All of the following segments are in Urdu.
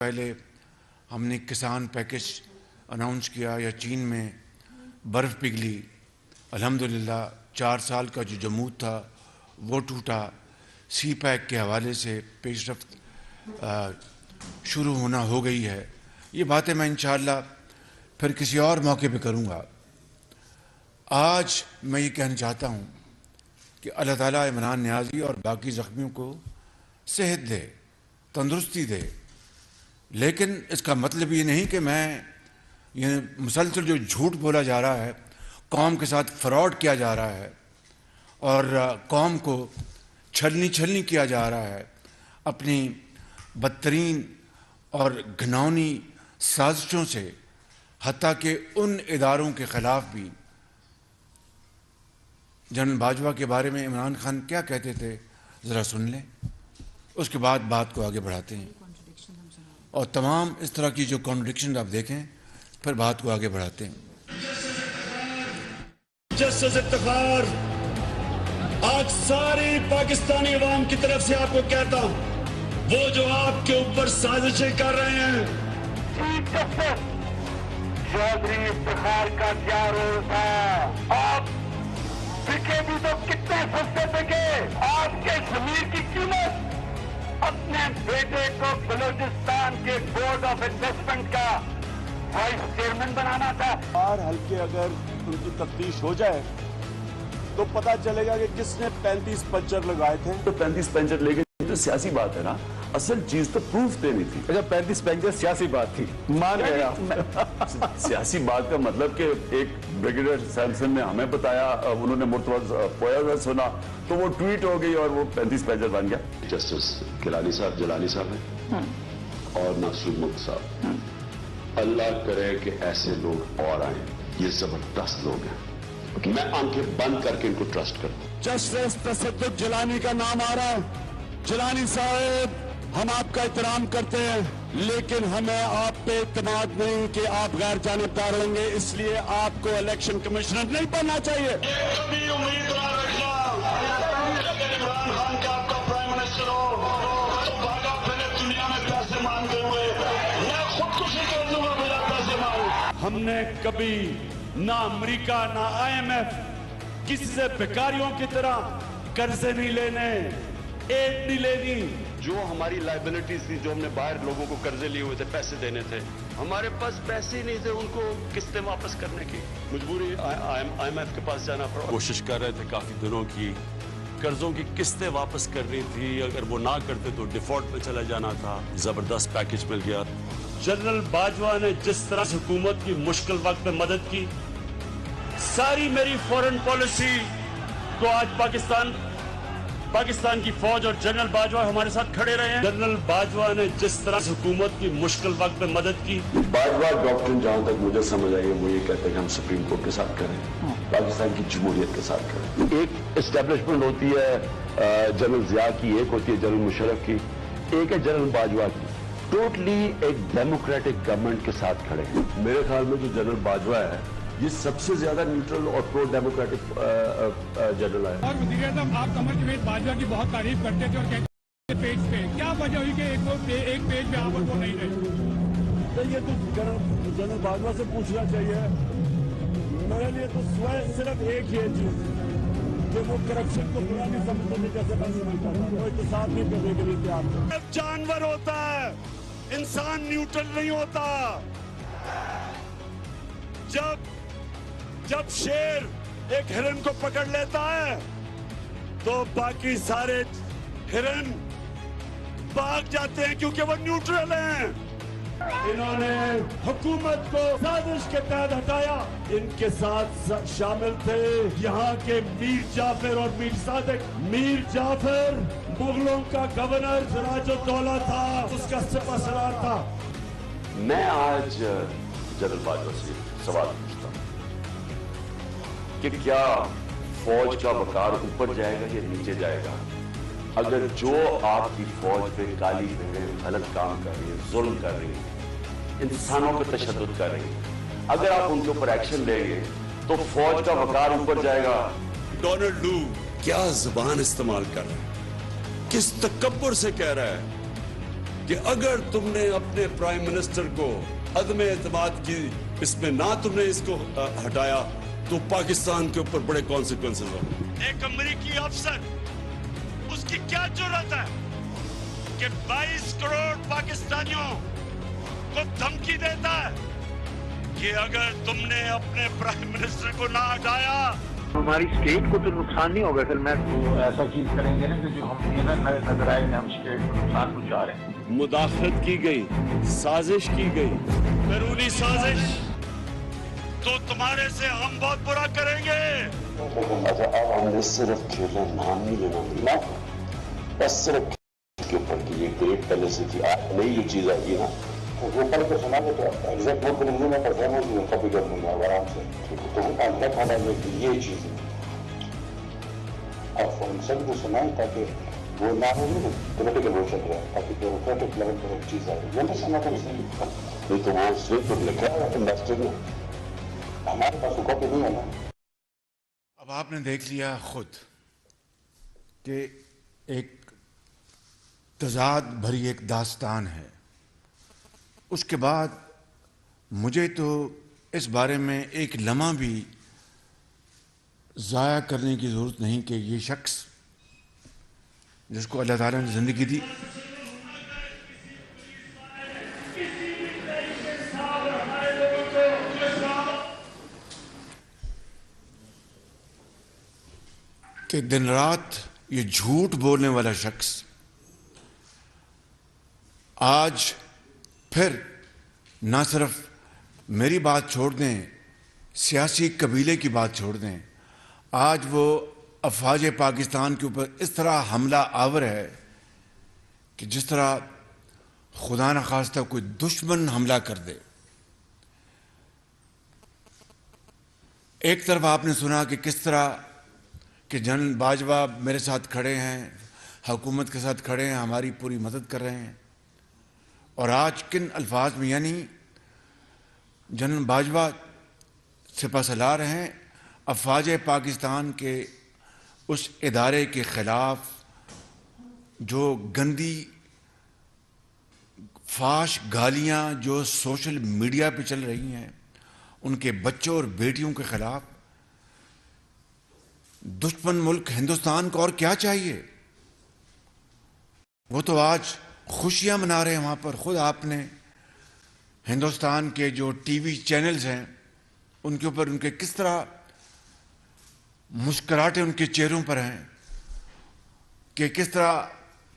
پہلے ہم نے کسان پیکج اناؤنس کیا یا چین میں برف پگھلی، الحمدللہ 4 سال کا جو جمود تھا وہ ٹوٹا، سی پیک کے حوالے سے پیش رفت شروع ہونا ہو گئی ہے۔ یہ باتیں میں انشاءاللہ پھر کسی اور موقع پہ کروں گا۔ آج میں یہ کہنا چاہتا ہوں کہ اللہ تعالیٰ عمران نیازی اور باقی زخمیوں کو صحت دے، تندرستی دے، لیکن اس کا مطلب یہ نہیں کہ میں یہ مسلسل جو جھوٹ بولا جا رہا ہے، قوم کے ساتھ فراڈ کیا جا رہا ہے اور قوم کو چھلنی کیا جا رہا ہے اپنی بدترین اور گھناؤنی سازشوں سے، حتیٰ کہ ان اداروں کے خلاف بھی۔ جنرل باجوہ کے بارے میں عمران خان کیا کہتے تھے ذرا سن لیں، اس کے بعد بات کو آگے بڑھاتے ہیں، اور تمام اس طرح کی جو کانٹرڈکشن آپ دیکھیں پھر بات کو آگے بڑھاتے ہیں۔ جسٹس افتخار آج ساری پاکستانی عوام کی طرف سے آپ کو کہتا ہوں، وہ جو آپ کے اوپر سازشیں کر رہے ہیں، چیف جسٹس چودھری افتخار کا کیا رول تھا؟ آپ بکے بھی تو کتنے سستے بکے؟ آپ کے ضمیر کی قیمت اپنے بیٹے کو بلوچستان کے بورڈ آف انویسٹمنٹ کا وائس چیئرمین بنانا تھا۔ اور ہلکے اگر ان کی تفتیش ہو جائے تو پتا چلے گا کہ کس نے 35 پنچر لگائے تھے۔ تو 35 پنچر لے کے تو سیاسی بات ہے نا، اصل چیز تو پروف دینی تھی۔ اچھا 35 پنچر سیاسی بات تھی، مان گیا۔ سیاسی بات کا مطلب کہ ایک بریگیڈیئر سیمسن نے ہمیں بتایا، انہوں نے مرتضی پویا سے سنا تو وہ ٹویٹ ہو گئی اور وہ 35 پنچر بن گیا۔ جسٹس گیلانی صاحب، جیلانی صاحب ہیں اور ناصر الملک صاحب، اللہ کرے کہ ایسے لوگ اور آئیں، یہ زبردست لوگ ہیں، میں آنکھیں بند کر کے ان کو ٹرسٹ کرتا ہوں۔ جسٹس تصدق جیلانی کا نام آ رہا ہے۔ جیلانی صاحب، ہم آپ کا احترام کرتے ہیں لیکن ہمیں آپ پہ اعتماد نہیں کہ آپ غیر جانبدار ہوں گے، اس لیے آپ کو الیکشن کمشنر نہیں بننا چاہیے۔ کبھی امید نہ رکھنا اگر عمران خان کا آپ کا پرائم منسٹر ہو تو بھاگا پھرے دنیا میں پیسے مانگتے ہوئے، میں خودکشی کر دوں گا بلا پیسے مانگ۔ ہم نے کبھی نہ امریکہ نہ IMF کسی سے بیکاریوں کی طرح قرضے نہیں لینے، ایڈ نہیں لینی۔ جو ہماری لائبلٹیز تھی، جو ہم نے باہر لوگوں کو قرضے لیے ہوئے تھے، پیسے دینے تھے، ہمارے پاس پیسے ہی نہیں تھے ان کو قسطیں واپس کرنے کی، مجبوری IMF کے پاس جانا پڑا۔ کوشش کر رہے تھے کافی دنوں کی، قرضوں کی قسطیں واپس کرنی تھی، اگر وہ نہ کرتے تو ڈیفالٹ میں چلا جانا تھا۔ زبردست پیکج مل گیا۔ جنرل باجوہ نے جس طرح حکومت کی مشکل وقت میں مدد کی، ساری میری فورن پالیسی کو آج پاکستان کی فوج اور جنرل باجوہ ہمارے ساتھ کھڑے رہے ہیں۔ جنرل باجوہ نے جس طرح حکومت کی مشکل وقت میں مدد کی۔ باجوہ ڈاکٹرن جہاں تک مجھے سمجھ آئی ہے وہ یہ کہتے ہیں کہ ہم سپریم کورٹ کے ساتھ کریں، پاکستان کی جمہوریت کے ساتھ کریں۔ ایک اسٹیبلشمنٹ ہوتی ہے جنرل ضیاء کی، ایک ہوتی ہے جنرل مشرف کی، ایک ہے جنرل باجوہ کی۔ ٹوٹلی ایک ڈیموکریٹک گورنمنٹ کے ساتھ کھڑے ہیں۔ میرے خیال میں جو جنرل باجوہ ہے یہ سب سے زیادہ نیوٹرل اور پرو ڈیموکریٹک جنرل ہے۔ اور وزیر اعظم، آپ قمر جاوید باجوہ کی بہت تعریف کرتے تھے اور کہتے تھے پیج پہ کیا وجہ ہوئی کہ ایک پیج پہ آپ وہ نہیں رہے؟ یہ تو جنرل باجوہ سے پوچھنا چاہیے۔ میرے لیے تو صرف ایک ہی چیز کہ وہ کرپشن کو برا نہیں سمجھتے تھے، جیسے میں سمجھتا تھا، وہ احتساب نہیں کرنے کے لیے تیار۔ جانور ہوتا ہے، انسان نیوٹرل نہیں ہوتا۔ جب شیر ایک ہرن کو پکڑ لیتا ہے تو باقی سارے ہرن بھاگ جاتے ہیں کیونکہ وہ نیوٹرل ہیں۔ انہوں نے حکومت کو سازش کے تحت ہٹایا۔ ان کے ساتھ شامل تھے یہاں کے میر جعفر اور میر صادق۔ میر جعفر مغلوں کا گورنر سراج الدولہ تھا، اس کا سپہ سالار تھا۔ میں آج جنرل باجوہ سے سوال پوچھتا ہوں کہ کیا فوج کا وقار اوپر جائے گا یا نیچے جائے گا اگر جو آپ کی فوج پہ کالی بھیڑیں غلط کام کر رہی ہیں، ظلم کر رہی ہیں، انسانوں پہ تشدد کر رہی ہیں، اگر آپ ان کے اوپر ایکشن لیں گے تو فوج کا وقار اوپر جائے گا؟ ڈونلڈ لو کیا زبان استعمال کر رہا ہے، کس تکبر سے کہہ رہا ہے کہ اگر تم نے اپنے پرائم منسٹر کو عدم اعتماد کی اس میں نہ تم نے اس کو ہٹایا تو پاکستان کے اوپر بڑے کانسیکوینسز ہوں. ایک امریکی افسر اس کی کیا جرات ہے کہ 22 کروڑ پاکستانیوں کو دھمکی دیتا ہے کہ اگر تم نے اپنے پرائم منسٹر کو نہ ہٹایا ہماری اسٹیٹ کو تو نقصان نہیں ہوگا. پھر میں ایسا چیز کریں گے نا کہ جو ہم یہ نہ نظر آئے کہ ہم اسٹیٹ کو نقصان پہنچا رہے ہیں. مداخلت کی گئی, سازش کی گئی, بیرونی سازش تو تمہارے سے ہم بہت برا کریں گے. اب ہم نے صرف کھیلا نام نہیں لینا ملا, بس صرف کے اوپر کی یہ گریٹ پالیسی تھی. آپ نئی یہ چیز آئی نا وہ پڑھ کے سنا کے تو ایگزیکٹ نوٹ کریں میں پرفارمنس میں کاپی کر دوں گا آرام سے. تو وہ کانٹیکٹ ہونا کہ یہ چیز ہے آپ ان سب کو سنائیں تاکہ وہ نہ ہو پولیٹیکل ہو سک رہا ہے تاکہ بیوروکریٹک لیول پر ایک چیز آئے. وہ نہیں سنا تو نہیں تو وہ سلپ پر لکھا ہے انڈسٹری میں, ہمارے پاس وہ کاپی نہیں ہے نا. اب آپ نے دیکھ لیا خود کہ ایک تضاد بھری ایک داستان ہے. اس کے بعد مجھے تو اس بارے میں ایک لمحہ بھی ضائع کرنے کی ضرورت نہیں کہ یہ شخص جس کو اللہ تعالیٰ نے زندگی دی کہ دن رات یہ جھوٹ بولنے والا شخص آج پھر نہ صرف میری بات چھوڑ دیں, سیاسی قبیلے کی بات چھوڑ دیں, آج وہ افواج پاکستان کے اوپر اس طرح حملہ آور ہے کہ جس طرح خدا نخواستہ کوئی دشمن حملہ کر دے. ایک طرف آپ نے سنا کہ کس طرح کہ جنرل باجوہ میرے ساتھ کھڑے ہیں, حکومت کے ساتھ کھڑے ہیں, ہماری پوری مدد کر رہے ہیں, اور آج کن الفاظ میں یعنی جنرل باجوہ سپہ سالار ہیں افواج پاکستان کے اس ادارے کے خلاف جو گندی فاش گالیاں جو سوشل میڈیا پہ چل رہی ہیں ان کے بچوں اور بیٹیوں کے خلاف. دشمن ملک ہندوستان کو اور کیا چاہیے؟ وہ تو آج خوشیاں منا رہے ہیں وہاں پر. خود آپ نے ہندوستان کے جو ٹی وی چینلز ہیں ان کے اوپر ان کے کس طرح مسکراہٹیں ان کے چہروں پر ہیں کہ کس طرح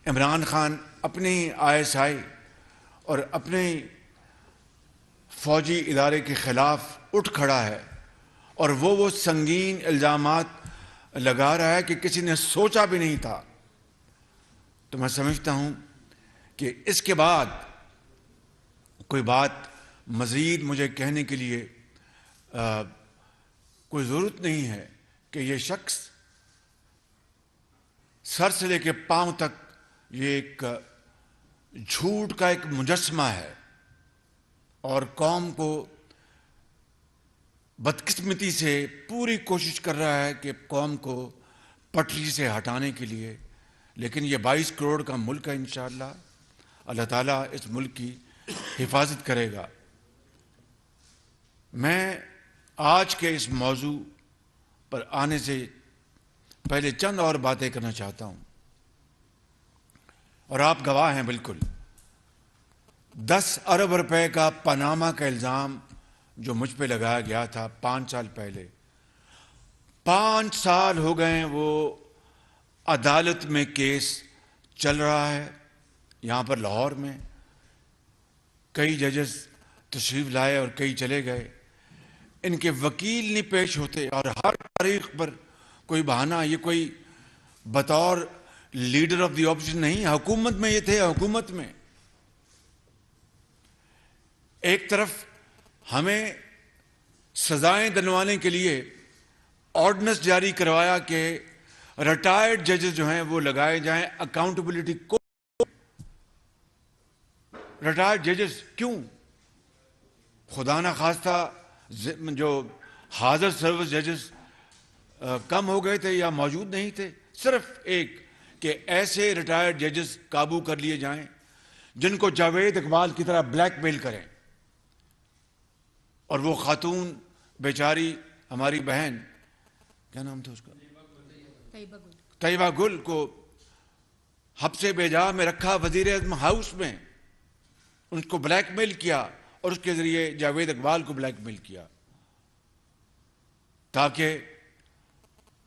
عمران خان اپنی ISI اور اپنے فوجی ادارے کے خلاف اٹھ کھڑا ہے اور وہ سنگین الزامات لگا رہا ہے کہ کسی نے سوچا بھی نہیں تھا. تو میں سمجھتا ہوں کہ اس کے بعد کوئی بات مزید مجھے کہنے کے لیے کوئی ضرورت نہیں ہے کہ یہ شخص سر سے لے کے پاؤں تک یہ ایک جھوٹ کا ایک مجسمہ ہے اور قوم کو بدقسمتی سے پوری کوشش کر رہا ہے کہ قوم کو پٹری سے ہٹانے کے لیے. لیکن یہ 22 کروڑ کا ملک ہے, انشاءاللہ اللہ تعالیٰ اس ملک کی حفاظت کرے گا. میں آج کے اس موضوع پر آنے سے پہلے چند اور باتیں کرنا چاہتا ہوں, اور آپ گواہ ہیں بالکل. 10 ارب روپے کا پاناما کا الزام جو مجھ پہ لگایا گیا تھا 5 سال پہلے, 5 سال ہو گئے وہ عدالت میں کیس چل رہا ہے. یہاں پر لاہور میں کئی ججز تشریف لائے اور کئی چلے گئے, ان کے وکیل نہیں پیش ہوتے, اور ہر تاریخ پر کوئی بہانہ. یہ کوئی بطور لیڈر آف دی اپوزیشن نہیں, حکومت میں یہ تھے. حکومت میں ایک طرف ہمیں سزائیں دلوانے کے لیے آرڈیننس جاری کروایا کہ ریٹائرڈ ججز جو ہیں وہ لگائے جائیں اکاؤنٹیبلٹی کو. ریٹائرڈ ججز کیوں؟ خدا نہ خواستہ جو حاضر سروس ججز کم ہو گئے تھے یا موجود نہیں تھے. صرف ایک کہ ایسے ریٹائرڈ ججز قابو کر لیے جائیں جن کو جاوید اقبال کی طرح بلیک میل کریں. اور وہ خاتون بیچاری ہماری بہن, کیا نام تھا اس کا, طیبہ گل کو حبس بیجا میں رکھا وزیر اعظم ہاؤس میں, ان کو بلیک میل کیا اور اس کے ذریعے جاوید اقبال کو بلیک میل کیا تاکہ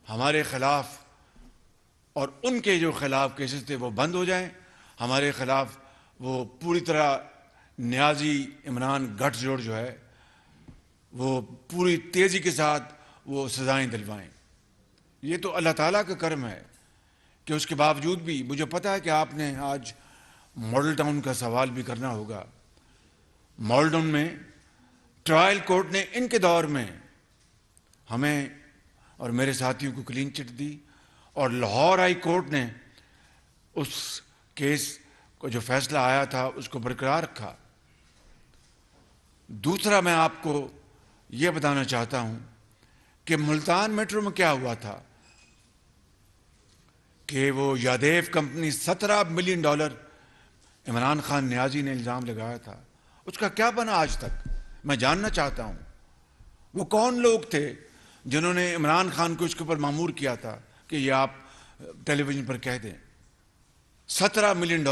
ہمارے خلاف اور ان کے جو خلاف کیسز تھے وہ بند ہو جائیں, ہمارے خلاف وہ پوری طرح نیازی عمران گٹھ جوڑ جو ہے وہ پوری تیزی کے ساتھ وہ سزائیں دلوائیں. یہ تو اللہ تعالیٰ کا کرم ہے کہ اس کے باوجود بھی, مجھے پتا ہے کہ آپ نے آج ماڈل ٹاؤن کا سوال بھی کرنا ہوگا. ماڈل ٹاؤن میں ٹرائل کورٹ نے ان کے دور میں ہمیں اور میرے ساتھیوں کو کلین چٹ دی, اور لاہور ہائی کورٹ نے اس کیس کو جو فیصلہ آیا تھا اس کو برقرار رکھا. دوسرا میں آپ کو یہ بتانا چاہتا ہوں کہ ملتان میٹرو میں کیا ہوا تھا کہ وہ یادیو کمپنی $17 ملین عمران خان نیازی نے الزام لگایا تھا, اس کا کیا بنا آج تک, میں جاننا چاہتا ہوں. وہ کون لوگ تھے جنہوں نے عمران خان کو اس کے اوپر مامور کیا تھا کہ یہ آپ ٹیلی ویژن پر کہہ دیں. $17 ملین,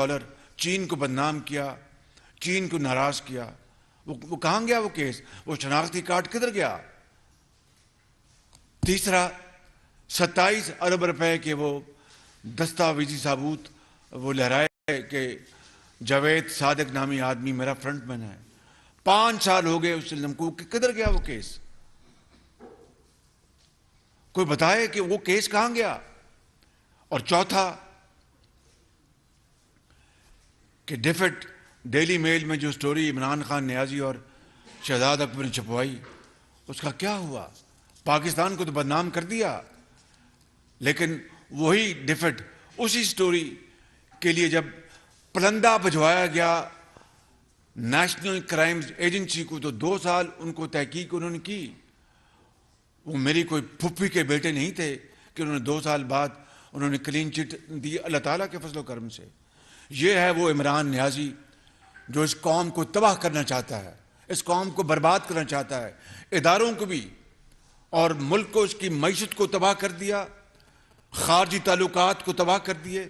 چین کو بدنام کیا, چین کو ناراض کیا. وہ کہاں گیا وہ کیس, وہ شناختی کارڈ کدھر گیا. تیسرا 27 ارب روپے کے وہ دستاویزی ثبوت وہ لہرائے کہ جاوید صادق نامی آدمی میرا فرنٹ مین ہے. 5 سال ہو گئے اس علم کو, کدھر گیا وہ کیس, کوئی بتائے کہ وہ کیس کہاں گیا. اور چوتھا کہ ڈیفٹ ڈیلی میل میں جو سٹوری عمران خان نیازی اور شہزاد اکبر نے چھپوائی اس کا کیا ہوا. پاکستان کو تو بدنام کر دیا, لیکن وہی ڈیفٹ اسی سٹوری کے لیے جب پلندہ بھجوایا گیا نیشنل کرائمز ایجنسی کو تو 2 سال ان کو تحقیق انہوں نے کی. وہ میری کوئی پھپھی کے بیٹے نہیں تھے کہ انہوں نے 2 سال بعد انہوں نے کلین چٹ دی اللہ تعالیٰ کے فضل و کرم سے. یہ ہے وہ عمران نیازی جو اس قوم کو تباہ کرنا چاہتا ہے, اس قوم کو برباد کرنا چاہتا ہے, اداروں کو بھی اور ملک کو, اس کی معیشت کو تباہ کر دیا, خارجی تعلقات کو تباہ کر دیے.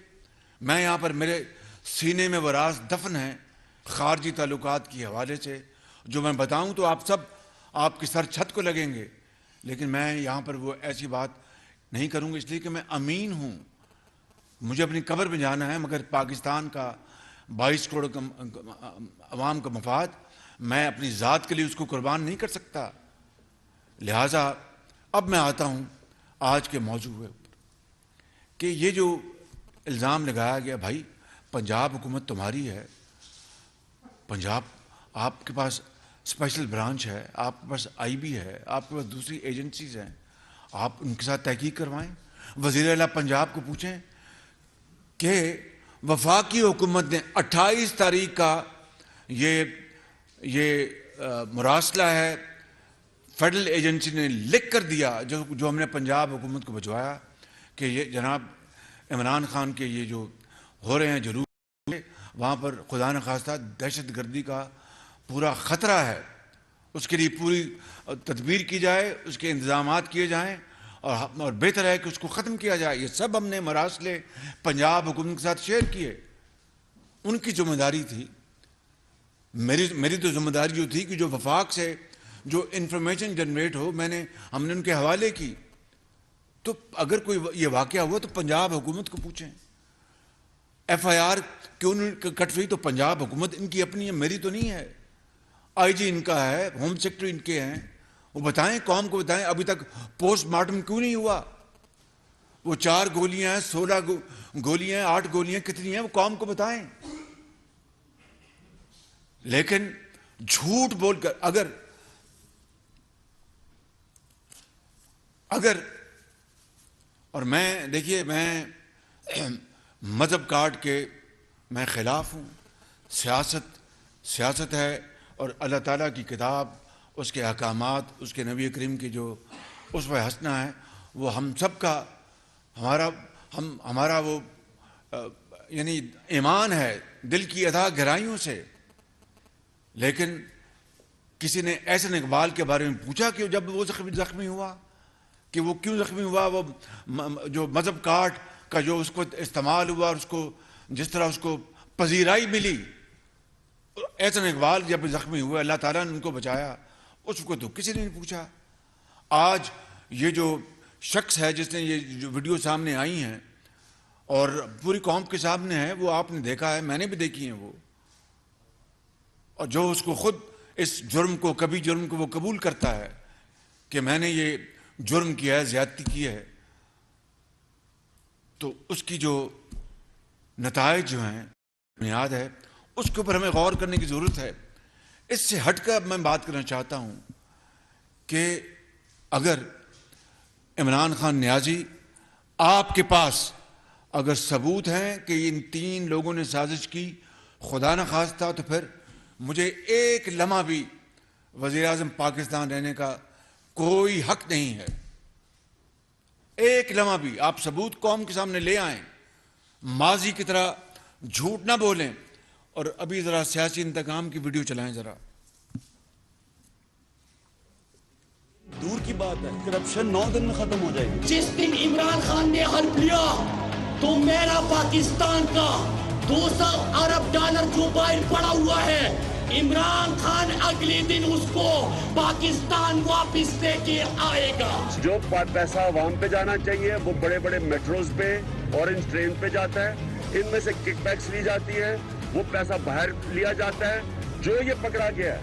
میں یہاں پر میرے سینے میں وہ راز دفن ہیں خارجی تعلقات کے حوالے سے, جو میں بتاؤں تو آپ سب آپ کے سر چھت کو لگیں گے, لیکن میں یہاں پر وہ ایسی بات نہیں کروں گا اس لیے کہ میں امین ہوں. مجھے اپنی قبر میں جانا ہے, مگر پاکستان کا 22 کروڑ عوام کا مفاد میں اپنی ذات کے لیے اس کو قربان نہیں کر سکتا. لہٰذا اب میں آتا ہوں آج کے موضوع پر کہ یہ جو الزام لگایا گیا, بھائی پنجاب حکومت تمہاری ہے, پنجاب آپ کے پاس اسپیشل برانچ ہے, آپ کے پاس آئی بی ہے, آپ کے پاس دوسری ایجنسیز ہیں, آپ ان کے ساتھ تحقیق کروائیں. وزیر اعلیٰ پنجاب کو پوچھیں کہ وفاقی حکومت نے 28 تاریخ کا یہ مراسلہ ہے, فیڈرل ایجنسی نے لکھ کر دیا جو ہم نے پنجاب حکومت کو بھجوایا کہ یہ جناب عمران خان کے یہ جو ہو رہے ہیں جلوس, وہاں پر خدا نخواستہ دہشت گردی کا پورا خطرہ ہے, اس کے لیے پوری تدبیر کی جائے, اس کے انتظامات کیے جائیں اور بہتر ہے کہ اس کو ختم کیا جائے. یہ سب ہم نے مراسلے پنجاب حکومت کے ساتھ شیئر کیے. ان کی ذمہ داری تھی, میری تو ذمہ داری جو تھی کہ جو وفاق سے جو انفارمیشن جنریٹ ہو ہم نے ان کے حوالے کی. تو اگر کوئی یہ واقعہ ہوا تو پنجاب حکومت کو پوچھیں. ایف آئی آر کیوں نہیں کٹ ہوئی تو پنجاب حکومت ان کی اپنی ہے, میری تو نہیں ہے. آئی جی ان کا ہے, ہوم سیکرٹری ان کے ہیں, وہ بتائیں, قوم کو بتائیں ابھی تک پوسٹ مارٹم کیوں نہیں ہوا. وہ 4 گولیاں ہیں, 16 گولیاں ہیں, 8 گولیاں کتنی ہیں, وہ قوم کو بتائیں. لیکن جھوٹ بول کر اگر اور میں دیکھیے میں مذہب کاٹ کے میں خلاف ہوں. سیاست ہے اور اللہ تعالیٰ کی کتاب, اس کے احکامات, اس کے نبی کریم کی جو اسوہ حسنہ ہے, وہ ہم سب کا ہمارا وہ یعنی ایمان ہے دل کی اتھاہ گہرائیوں سے. لیکن کسی نے احسن اقبال کے بارے میں پوچھا کہ جب وہ زخمی ہوا کہ وہ کیوں زخمی ہوا؟ وہ جو مذہب کاٹ کا جو اس کو استعمال ہوا اور اس کو جس طرح اس کو پذیرائی ملی، احسن اقبال جب زخمی ہوئے اللہ تعالیٰ نے ان کو بچایا، اس کو تو کسی نے نہیں پوچھا. آج یہ جو شخص ہے جس نے یہ جو ویڈیو سامنے آئی ہیں اور پوری قوم کے سامنے ہے، وہ آپ نے دیکھا ہے، میں نے بھی دیکھی ہیں وہ، اور جو اس کو خود اس جرم کو کبھی جرم کو وہ قبول کرتا ہے کہ میں نے یہ جرم کیا ہے، زیادتی کی ہے، تو اس کی جو نتائج جو ہیں بنیاد ہے اس کے اوپر ہمیں غور کرنے کی ضرورت ہے. اس سے ہٹ کر میں بات کرنا چاہتا ہوں کہ اگر عمران خان نیازی آپ کے پاس اگر ثبوت ہیں کہ ان 3 لوگوں نے سازش کی، خدا نہ خواستہ، تو پھر مجھے ایک لمحہ بھی وزیر اعظم پاکستان رہنے کا کوئی حق نہیں ہے. ایک لمحہ بھی آپ ثبوت قوم کے سامنے لے آئیں، ماضی کی طرح جھوٹ نہ بولیں. اور ابھی ذرا سیاسی انتقام کی ویڈیو چلائیں ذرا. دور کی بات ہے، کرپشن 9 دن میں ختم ہو جائے گی. جس دن عمران خان نے حلف لیا تو میرا پاکستان کا 200 ارب ڈالر جو باہر پڑا ہوا ہے، عمران خان اگلے دن اس کو پاکستان واپس لے کے آئے گا. جو پیسہ عوام پہ جانا چاہیے وہ بڑے بڑے میٹروز پہ، اورنج ٹرین پہ جاتا ہے. ان میں سے کک بیکس لی جاتی ہے، وہ پیسہ باہر لیا جاتا ہے. جو یہ پکڑا گیا ہے،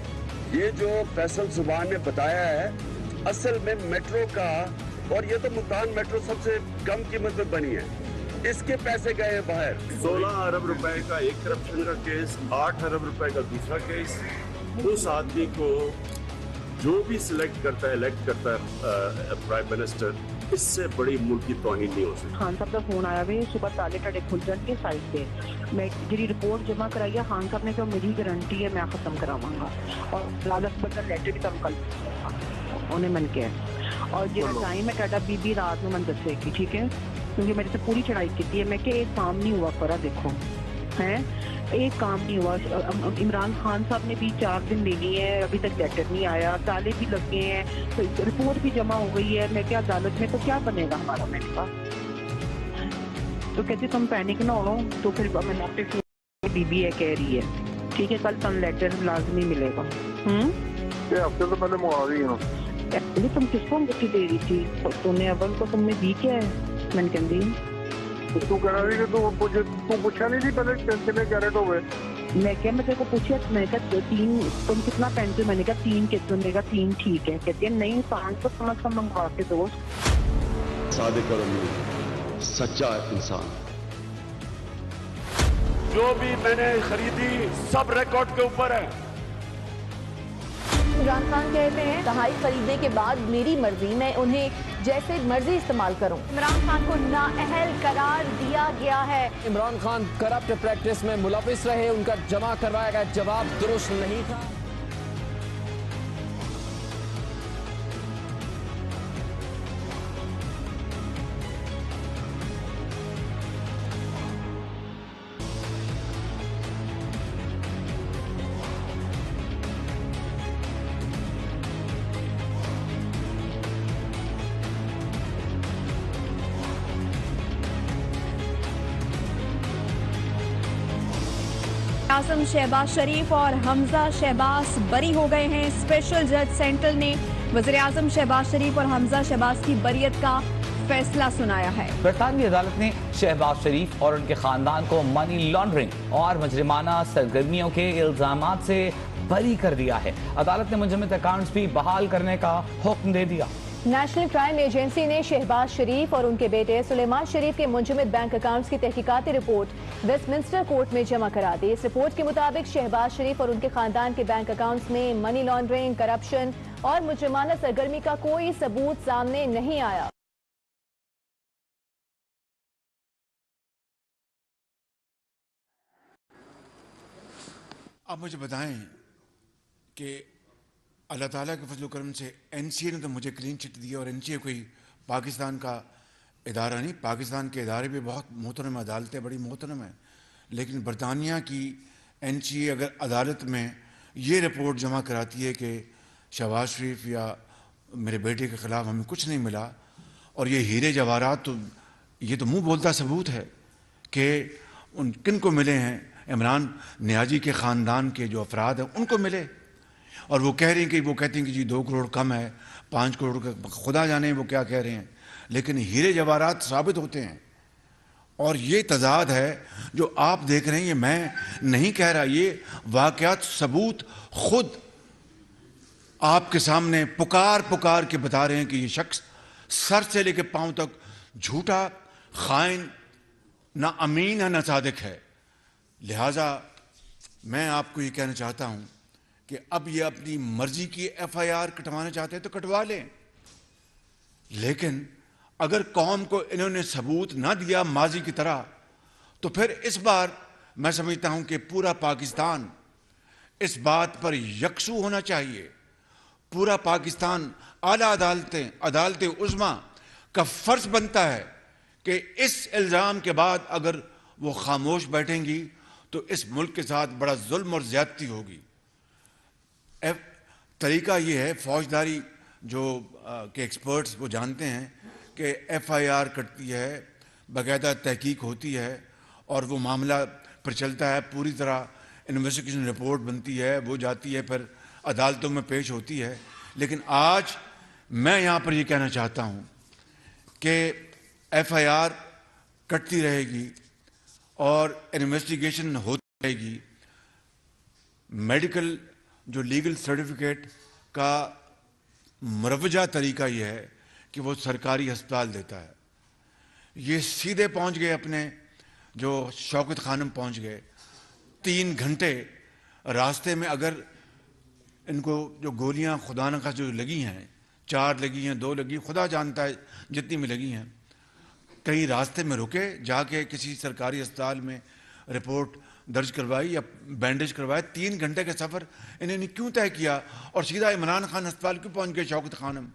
یہ جو فیصل زبان نے بتایا ہے، اصل میں میٹرو کا، اور یہ تو ملتان میٹرو سب سے کم قیمت میں بنی ہے، اس کے پیسے گئے ہیں باہر. 16 ارب روپے کا ایک کرپشن کا کیس، 8 ارب روپے کا دوسرا کیس. اس آدمی کو جو بھی سلیکٹ کرتا ہے، الیکٹ کرتا ہے پرائم منسٹر، اس سے بڑی ملک کی توہین نہیں ہو سکتی. خان صاحب کا فون آیا ہوئے صبح تالے ٹھڈے کھل جان کے سائٹ پہ، میں جی رپورٹ جمع کرائی ہے. خان صاحب نے کہا میری گارنٹی ہے میں ختم کراواں گا، اور لالت بدل لیٹر بھی کم کل انہیں من کے اور جہاں ٹائم ہے ٹاٹا بی بی رات میں من دسے گی، ٹھیک ہے، کیونکہ میرے سے پوری چڑھائی کی ہے. میں کہ ایک کام نہیں ہوا کرا، دیکھو ہے ایک کام نہیں ہوا. عمران خان صاحب نے بھی 4 دن لے لیے ہیں، ابھی تک لیٹر نہیں آیا، تالے بھی لگ گئے ہیں، رپورٹ بھی جمع ہو گئی ہے. میں کیا عدالت میں تو کیا بنے گا ہمارا؟ میں نے کہا تو کہتے تم پینک نہ ہو. تو پھر میں نوٹس بی بی ہے کہہ رہی ہے ٹھیک ہے کل تم لیٹر لازمی ملے گا. ہفتے تو پہلے منگا رہی ہوں. تم کس کو انگوٹھی دے رہی تھی؟ تم نے اول کو تم نے دی کیا ہے؟ میں نے کہہ دی تو کہہ رہی کہ تو پوچھا نہیں تھی پہلے کتنے کیرٹ ہو گئے؟ میں کیا میں تیرے کو پوچھا، میں نے کہا 3 تم کتنا پہنتے ہو؟ میں نے کہا 3 کتنے؟ نے کہا 3 ٹھیک ہے. کہتی ہے نہیں 5 تو کم از کم منگوا کے دو. صادق اور امین سچا انسان. جو بھی میں نے خریدی سب ریکارڈ کے اوپر ہے. عمران خان کہتے ہیں دہائی خریدنے کے بعد میری مرضی، میں انہیں جیسے مرضی استعمال کروں. عمران خان کو نااہل قرار دیا گیا ہے. عمران خان کرپٹ پریکٹس میں ملوث رہے، ان کا جمع کروایا گیا جواب درست نہیں تھا. اعظم شہباز شریف اور حمزہ شہباز بری ہو گئے ہیں. اسپیشل جج سینٹرل نے وزیر اعظم شہباز شریف اور حمزہ شہباز کی بریت کا فیصلہ سنایا ہے. برطانوی عدالت نے شہباز شریف اور ان کے خاندان کو منی لانڈرنگ اور مجرمانہ سرگرمیوں کے الزامات سے بری کر دیا ہے. عدالت نے منجمد اکاؤنٹس بھی بحال کرنے کا حکم دے دیا. نیشنل کرائم ایجنسی نے شہباز شریف اور ان کے بیٹے سلیمان شریف کے منجمد بینک اکاؤنٹس کی تحقیقاتی رپورٹ ویسٹ منسٹر کورٹ میں جمع کرا دی. اس رپورٹ کے مطابق شہباز شریف اور ان کے خاندان کے بینک اکاؤنٹس میں منی لانڈرنگ، کرپشن اور مجرمانہ سرگرمی کا کوئی ثبوت سامنے نہیں آیا. آپ مجھے بتائیں کہ اللہ تعالیٰ کے فضل و کرم سے این سی اے نے تو مجھے کلین چٹ دیا، اور این سی اے کوئی پاکستان کا ادارہ نہیں. پاکستان کے ادارے بھی بہت محترم عدالتیں بڑی محترم ہیں. لیکن برطانیہ کی NCA اگر عدالت میں یہ رپورٹ جمع کراتی ہے کہ شہباز شریف یا میرے بیٹے کے خلاف ہمیں کچھ نہیں ملا اور یہ ہیرے جواہرات، تو یہ تو منہ بولتا ثبوت ہے کہ ان کن کو ملے ہیں، عمران نیازی کے خاندان کے جو افراد ہیں ان کو ملے، اور وہ کہہ رہے ہیں کہ وہ کہتے ہیں کہ جی 2 کروڑ کم ہے، 5 کروڑ کا خدا جانے وہ کیا کہہ رہے ہیں، لیکن ہیرے جواہرات ثابت ہوتے ہیں. اور یہ تضاد ہے جو آپ دیکھ رہے ہیں، یہ میں نہیں کہہ رہا، یہ واقعات ثبوت خود آپ کے سامنے پکار کے بتا رہے ہیں کہ یہ شخص سر سے لے کے پاؤں تک جھوٹا، خائن، نہ امین ہے نہ صادق ہے. لہٰذا میں آپ کو یہ کہنا چاہتا ہوں کہ اب یہ اپنی مرضی کی FIR کٹوانا چاہتے ہیں تو کٹوا لیں، لیکن اگر قوم کو انہوں نے ثبوت نہ دیا ماضی کی طرح، تو پھر اس بار میں سمجھتا ہوں کہ پورا پاکستان اس بات پر یکسو ہونا چاہیے. پورا پاکستان اعلیٰ عدالت عظمیٰ کا فرض بنتا ہے کہ اس الزام کے بعد اگر وہ خاموش بیٹھیں گی تو اس ملک کے ساتھ بڑا ظلم اور زیادتی ہوگی. طریقہ یہ ہے، فوجداری جو کہ ایکسپرٹس وہ جانتے ہیں کہ FIR کٹتی ہے، باقاعدہ تحقیق ہوتی ہے اور وہ معاملہ پر چلتا ہے، پوری طرح انویسٹیگیشن رپورٹ بنتی ہے، وہ جاتی ہے، پھر عدالتوں میں پیش ہوتی ہے. لیکن آج میں یہاں پر یہ کہنا چاہتا ہوں کہ FIR کٹتی رہے گی اور انویسٹیگیشن ہوتی رہے گی. میڈیکل جو لیگل سرٹیفکیٹ کا مروجہ طریقہ یہ ہے کہ وہ سرکاری ہسپتال دیتا ہے. یہ سیدھے پہنچ گئے اپنے جو شوکت خانم پہنچ گئے، 3 گھنٹے راستے میں اگر ان کو جو گولیاں خدا نخواستہ جو لگی ہیں، 4 لگی ہیں 2 لگی، خدا جانتا ہے جتنی میں لگی ہیں، کہیں راستے میں رکے، جا کے کسی سرکاری اسپتال میں رپورٹ درج کروائی یا بینڈیج کروائے. 3 گھنٹے کا سفر انہوں نے کیوں طے کیا اور سیدھا عمران خان ہسپتال کیوں پہنچ گئے شوکت خانم؟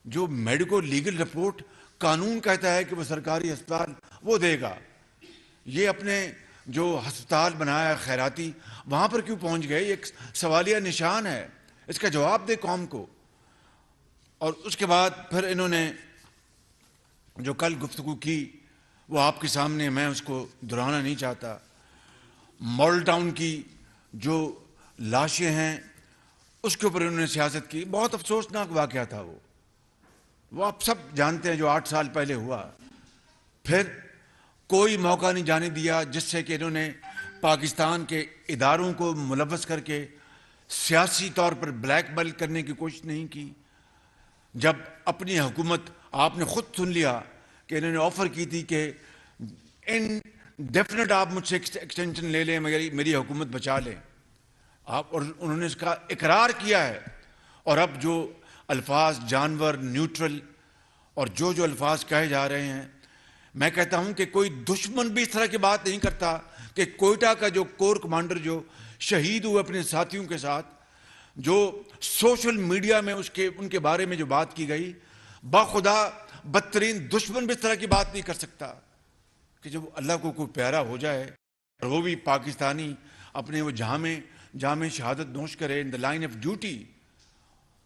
جو میڈیکو لیگل رپورٹ قانون کہتا ہے کہ وہ سرکاری ہسپتال وہ دے گا، یہ اپنے جو ہسپتال بنایا خیراتی وہاں پر کیوں پہنچ گئے؟ یہ ایک سوالیہ نشان ہے، اس کا جواب دے قوم کو. اور اس کے بعد پھر انہوں نے جو کل گفتگو کی وہ آپ کے سامنے، میں اس کو دہرانا نہیں چاہتا. ماڈل ٹاؤن کی جو لاشیں ہیں اس کے اوپر انہوں نے سیاست کی. بہت افسوسناک واقعہ تھا وہ آپ سب جانتے ہیں، جو 8 سال پہلے ہوا. پھر کوئی موقع نہیں جانے دیا جس سے کہ انہوں نے پاکستان کے اداروں کو ملوث کر کے سیاسی طور پر بلیک میل کرنے کی کوشش نہیں کی. جب اپنی حکومت، آپ نے خود سن لیا کہ انہوں نے آفر کی تھی کہ انڈیفینٹ آپ مجھ سے ایکسٹینشن لے لیں، میری حکومت بچا لیں آپ، اور انہوں نے اس کا اقرار کیا ہے. اور اب جو الفاظ جانور، نیوٹرل اور جو الفاظ کہے جا رہے ہیں، میں کہتا ہوں کہ کوئی دشمن بھی اس طرح کی بات نہیں کرتا کہ کوئٹہ کا جو کور کمانڈر جو شہید ہوئے اپنے ساتھیوں کے ساتھ، جو سوشل میڈیا میں ان کے بارے میں جو بات کی گئی، باخدا بدترین دشمن بھی اس طرح کی بات نہیں کر سکتا کہ جب اللہ کو کوئی پیارا ہو جائے اور وہ بھی پاکستانی اپنے وہ جامع شہادت نوش کرے ان دا لائن آف ڈیوٹی،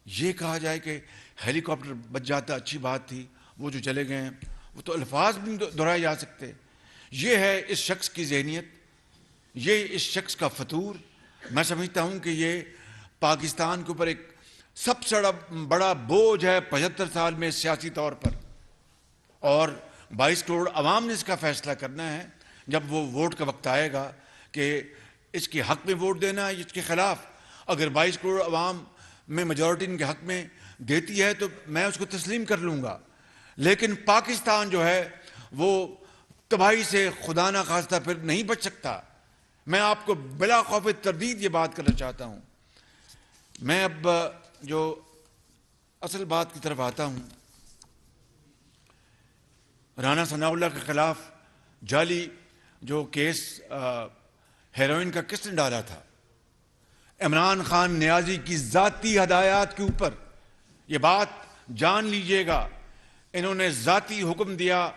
یہ کہا جائے کہ ہیلی کاپٹر بچ جاتا اچھی بات تھی، وہ جو چلے گئے ہیں، وہ تو الفاظ بھی دہرائے جا سکتے. یہ ہے اس شخص کی ذہنیت، یہ اس شخص کا فطور. میں سمجھتا ہوں کہ یہ پاکستان کے اوپر ایک سب سے بڑا بوجھ ہے 75 سال میں سیاسی طور پر، اور 22 کروڑ عوام نے اس کا فیصلہ کرنا ہے جب وہ ووٹ کا وقت آئے گا کہ اس کے حق میں ووٹ دینا ہے اس کے خلاف. اگر 22 کروڑ عوام میں میجورٹی ان کے حق میں دیتی ہے تو میں اس کو تسلیم کر لوں گا. لیکن پاکستان جو ہے وہ تباہی سے خدا نہ خواستہ پھر نہیں بچ سکتا. میں آپ کو بلا خوف تردید یہ بات کرنا چاہتا ہوں. میں اب جو اصل بات کی طرف آتا ہوں. رانا ثناء اللہ کے خلاف جعلی جو کیس ہیروئن کا کس نے ڈالا تھا؟ عمران خان نیازی کی ذاتی ہدایات کے اوپر. یہ بات جان لیجئے گا، انہوں نے ذاتی حکم دیا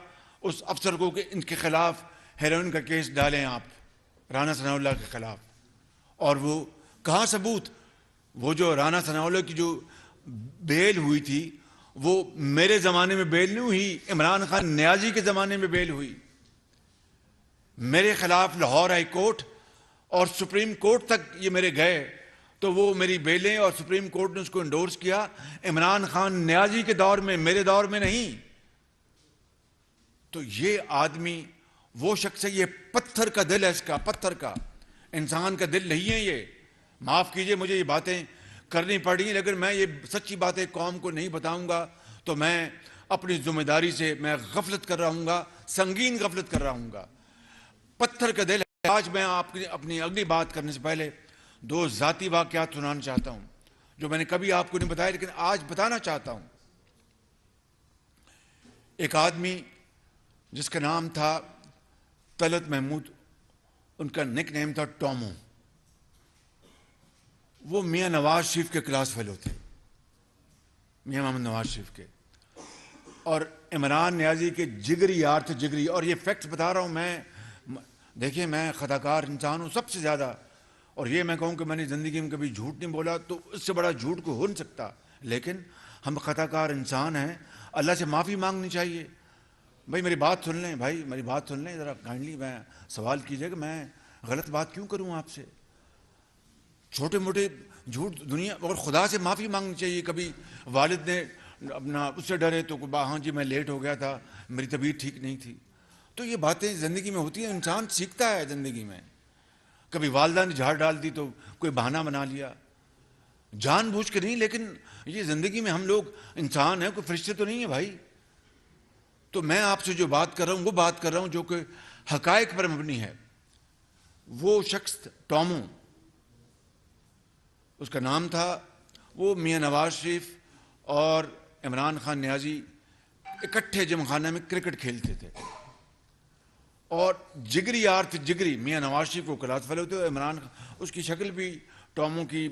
اس افسر کو کہ ان کے خلاف ہیروئن کا کیس ڈالیں آپ رانا ثناء اللہ کے خلاف، اور وہ کہاں ثبوت؟ وہ جو رانا ثناء اللہ کی جو بیل ہوئی تھی وہ میرے زمانے میں بیل نہیں ہوئی، عمران خان نیازی کے زمانے میں بیل ہوئی. میرے خلاف لاہور ہائی کورٹ اور سپریم کورٹ تک یہ میرے گئے تو وہ میری بیلیں اور سپریم کورٹ نے اس کو انڈورس کیا. عمران خان نیازی کے دور میں، میرے دور میں نہیں. تو یہ آدمی وہ شخص ہے، یہ پتھر کا دل ہے، اس کا پتھر کا، انسان کا دل نہیں ہے یہ. معاف کیجئے مجھے یہ باتیں کرنی پڑی، لیکن میں یہ سچی باتیں قوم کو نہیں بتاؤں گا تو میں اپنی ذمہ داری سے میں غفلت کر رہا ہوں گا، سنگین غفلت کر رہا ہوں گا. پتھر کا دل ہے. آج میں آپ کی اپنی اگلی بات کرنے سے پہلے 2 ذاتی واقعات سنانا چاہتا ہوں جو میں نے کبھی آپ کو نہیں بتایا لیکن آج بتانا چاہتا ہوں. ایک آدمی جس کا نام تھا طلعت محمود، ان کا نک نیم تھا ٹومو. وہ میاں نواز شریف کے کلاس فیلو تھے، میاں محمد نواز شریف کے، اور عمران نیازی کے جگری یار تھے، جگری. اور یہ فیکٹس بتا رہا ہوں میں. دیکھیں میں خطاکار انسان ہوں سب سے زیادہ، اور یہ میں کہوں کہ میں نے زندگی میں کبھی جھوٹ نہیں بولا تو اس سے بڑا جھوٹ کو ہو نہیں سکتا، لیکن ہم خطاکار انسان ہیں، اللہ سے معافی مانگنی چاہیے. بھائی میری بات سن لیں، بھائی میری بات سن لیں ذرا کائنڈلی. میں سوال کیجئے کہ میں غلط بات کیوں کروں آپ سے؟ چھوٹے موٹے جھوٹ دنیا، اور خدا سے معافی مانگنی چاہیے. کبھی والد نے اپنا اس سے ڈرے تو ہاں جی میں لیٹ ہو گیا تھا، میری طبیعت ٹھیک نہیں تھی. تو یہ باتیں زندگی میں ہوتی ہیں، انسان سیکھتا ہے زندگی میں. کبھی والدہ نے جھاڑ ڈال دی تو کوئی بہانہ بنا لیا، جان بوجھ کے نہیں، لیکن یہ زندگی میں ہم لوگ انسان ہیں، کوئی فرشتے تو نہیں ہیں بھائی. تو میں آپ سے جو بات کر رہا ہوں وہ بات کر رہا ہوں جو کہ حقائق پر مبنی ہے. وہ شخص ٹومو، اس کا نام تھا، وہ میاں نواز شریف اور عمران خان نیازی اکٹھے جم خانہ میں کرکٹ کھیلتے تھے، اور جگری یار تھے، جگری. میاں نواز شریف کو کلاس فیلو تھے، عمران خان اس کی شکل بھی، ٹومو کی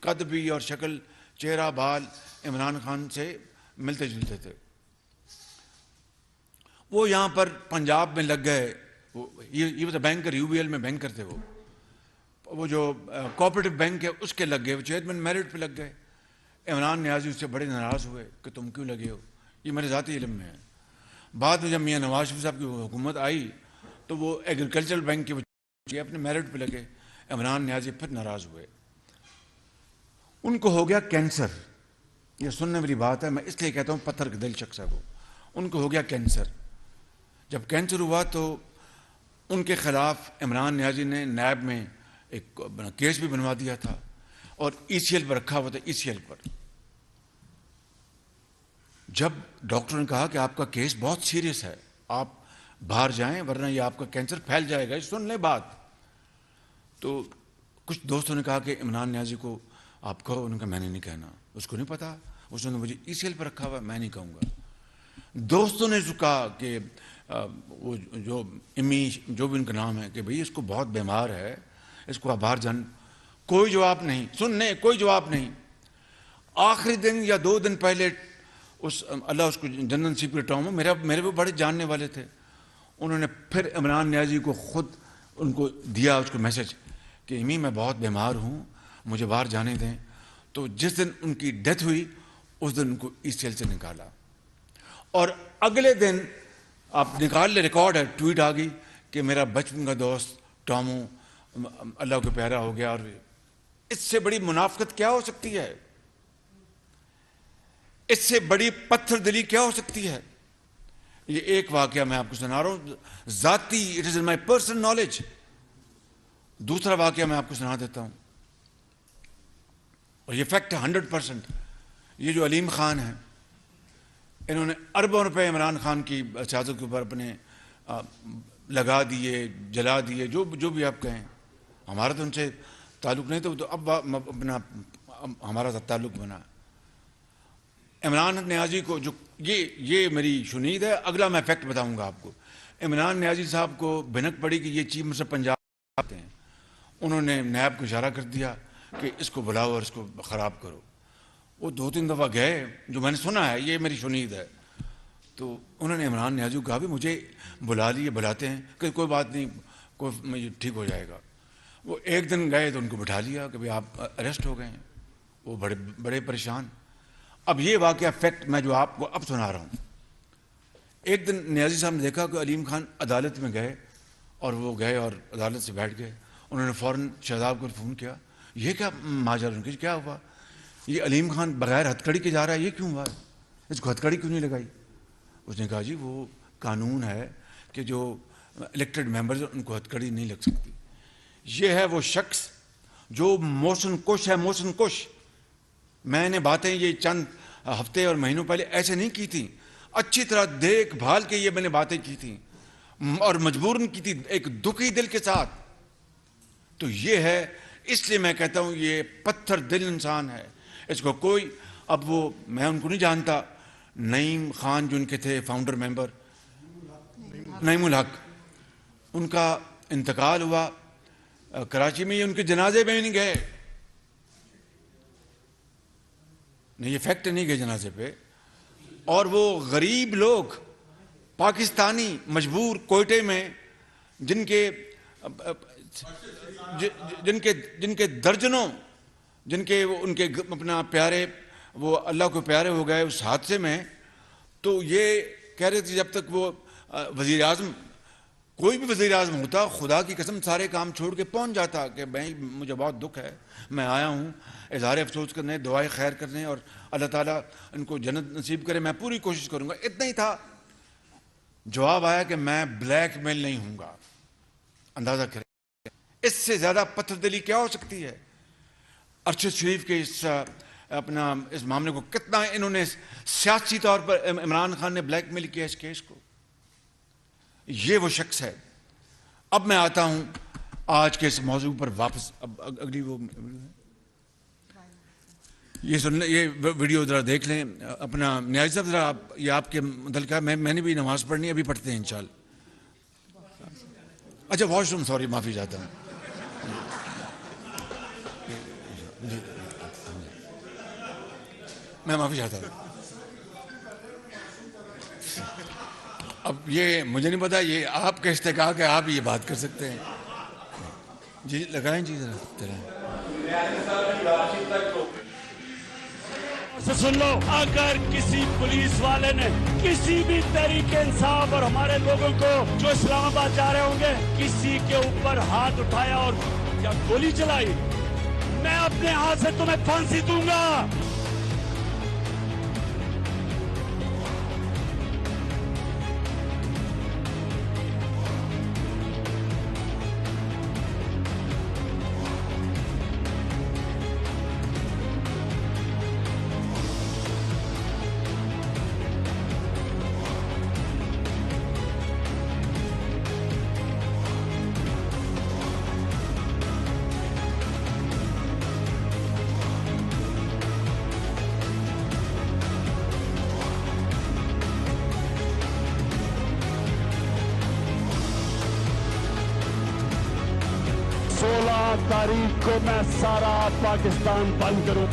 قد بھی اور شکل، چہرہ بال عمران خان سے ملتے جلتے تھے. وہ یہاں پر پنجاب میں لگ گئے. یہ بینکر، UBL میں بینکر تھے. وہ جو کوآپریٹو بینک ہے اس کے لگ گئے، وہ چیئرمین میرٹ پہ لگ گئے. عمران نیازی اس سے بڑے ناراض ہوئے کہ تم کیوں لگے ہو. یہ میرے ذاتی علم میں ہے. بعد میں جب میاں نواز شریف صاحب کی حکومت آئی تو وہ ایگریکلچرل بینک کے اپنے میرٹ پہ لگے. عمران نیازی پھر ناراض ہوئے. ان کو ہو گیا کینسر. یہ سننے والی بات ہے، میں اس لیے کہتا ہوں پتھر کا دل شخص ہے وہ. ان کو ہو گیا کینسر. جب کینسر ہوا تو ان کے خلاف عمران نیازی نے نیب میں ایک کیس بھی بنوا دیا تھا اور ECL پر رکھا ہوا تھا. ECL پر جب ڈاکٹر نے کہا کہ آپ کا کیس بہت سیریس ہے، آپ باہر جائیں ورنہ یہ آپ کا کینسر پھیل جائے گا. سن لیں بات. تو کچھ دوستوں نے کہا کہ عمران نیازی کو آپ کہو. انہوں نے کہا میں نے نہیں کہنا، اس کو نہیں پتا، اس نے مجھے ECL پر رکھا ہوا ہے، میں نہیں کہوں گا. دوستوں نے کہا کہ وہ جو امی جو بھی ان کا نام ہے کہ بھئی اس کو بہت بیمار ہے، اس کو آپ باہر جان. کوئی جواب نہیں. سننے کوئی جواب نہیں. آخری دن یا 2 دن پہلے اللہ اس کو جنرل CP ٹومو میرے وہ بڑے جاننے والے تھے، انہوں نے پھر عمران نیازی کو خود ان کو دیا اس کو میسج کہ امی میں بہت بیمار ہوں، مجھے باہر جانے دیں. تو جس دن ان کی ڈیتھ ہوئی اس دن ان کو ECL سے نکالا، اور اگلے دن آپ نکال لے، ریکارڈ ہے، ٹویٹ آ گئی کہ میرا بچپن کا دوست ٹومو اللہ کو پیارا ہو گیا. اور اس سے بڑی منافقت کیا ہو سکتی ہے؟ اس سے بڑی پتھر دلی کیا ہو سکتی ہے؟ یہ ایک واقعہ میں آپ کو سنا رہا ہوں ذاتی، it is in my personal knowledge. دوسرا واقعہ میں آپ کو سنا دیتا ہوں، اور یہ فیکٹ ہے 100%. یہ جو علیم خان ہیں، انہوں نے اربوں روپے عمران خان کی سیاست کے اوپر اپنے لگا دیے، جلا دیے، جو بھی آپ کہیں. ہمارا تو ان سے تعلق نہیں تھا، تو اب اپنا ہمارا تعلق بنا. عمران نیازی کو جو یہ میری شنید ہے. اگلا میں فیکٹ بتاؤں گا آپ کو. عمران نیازی صاحب کو بھنک پڑی کہ یہ چیف منسٹر پنجاب آتے ہیں. انہوں نے نیب کو اشارہ کر دیا کہ اس کو بلاؤ اور اس کو خراب کرو. وہ 2-3 دفعہ گئے، جو میں نے سنا ہے، یہ میری شنید ہے. تو انہوں نے عمران نیازی کو کہا بھی مجھے بلا لیے، بلاتے ہیں کہ کوئی بات نہیں، کوئی ٹھیک ہو جائے گا. وہ ایک دن گئے تو ان کو بٹھا لیا کہ بھائی آپ اریسٹ ہو گئے ہیں. وہ بڑے پریشان. اب یہ واقعہ فیکٹ میں جو آپ کو اب سنا رہا ہوں. ایک دن نیازی صاحب نے دیکھا کہ علیم خان عدالت میں گئے، اور وہ گئے اور عدالت سے بیٹھ گئے. انہوں نے فوراً شہزاد کو فون کیا، یہ کیا ماجرا ان کی کیا ہوا؟ یہ علیم خان بغیر ہتھکڑی کے جا رہا ہے، یہ کیوں ہوا ہے؟ اس کو ہتھکڑی کیوں نہیں لگائی؟ اس نے کہا جی وہ قانون ہے کہ جو الیکٹڈ ممبرز ان کو ہتھکڑی نہیں لگ سکتی. یہ ہے وہ شخص جو موشن کش ہے، موشن کش. میں نے باتیں یہ چند ہفتے اور مہینوں پہلے ایسے نہیں کی تھیں، اچھی طرح دیکھ بھال کے یہ میں نے باتیں کی تھیں اور مجبوراً کی تھی ایک دکھی دل کے ساتھ. تو یہ ہے، اس لیے میں کہتا ہوں یہ پتھر دل انسان ہے. اس کو کوئی، اب وہ میں ان کو نہیں جانتا. نعیم خان جو ان کے تھے فاؤنڈر ممبر، نعیم الحق، ان کا انتقال ہوا کراچی میں. ان کے جنازے میں نہیں گئے، نہیں یہ فیکٹ نہیں گئے جنازے پہ. اور وہ غریب لوگ پاکستانی مجبور کوئٹے میں جن کے درجنوں، جن کے ان کے اپنا پیارے وہ اللہ کو پیارے ہو گئے اس حادثے میں. تو یہ کہہ رہے تھے جب تک وہ وزیر اعظم، کوئی بھی وزیر اعظم ہوتا خدا کی قسم سارے کام چھوڑ کے پہنچ جاتا کہ بھائی مجھے بہت دکھ ہے، میں آیا ہوں اظہار افسوس کرنے، دعائیں خیر کرنے، اور اللہ تعالیٰ ان کو جنت نصیب کرے، میں پوری کوشش کروں گا. اتنا ہی تھا. جواب آیا کہ میں بلیک میل نہیں ہوں گا. اندازہ کریں اس سے زیادہ پتھر دلی کیا ہو سکتی ہے. ارشد شریف کے اس معاملے کو کتنا انہوں نے سیاسی طور پر عمران خان نے بلیک میل کیا اس کیس کو. یہ وہ شخص ہے. اب میں آتا ہوں آج کے اس موضوع پر واپس. اب اگلی وہ یہ سن لیں، یہ ویڈیو ذرا دیکھ لیں. اپنا نیازی صاحب ذرا یہ آپ کے متعلقہ میں نے بھی نماز پڑھنی، ابھی پڑھتے ہیں انشاءاللہ. اچھا واش روم، سوری، معافی چاہتا ہوں. میں معافی چاہتا ہوں. اب یہ مجھے نہیں پتا، یہ آپ کا استحقاق ہے، آپ یہ بات کر سکتے ہیں. جی لگائیں جی ذرا. سن لو، اگر کسی پولیس والے نے کسی بھی تحریک انصاف اور ہمارے لوگوں کو جو اسلام آباد جا رہے ہوں گے کسی کے اوپر ہاتھ اٹھایا اور یا گولی چلائی، میں اپنے ہاتھ سے تمہیں پھانسی دوں گا. تاریخ کو میں سارا پاکستان بند کروں.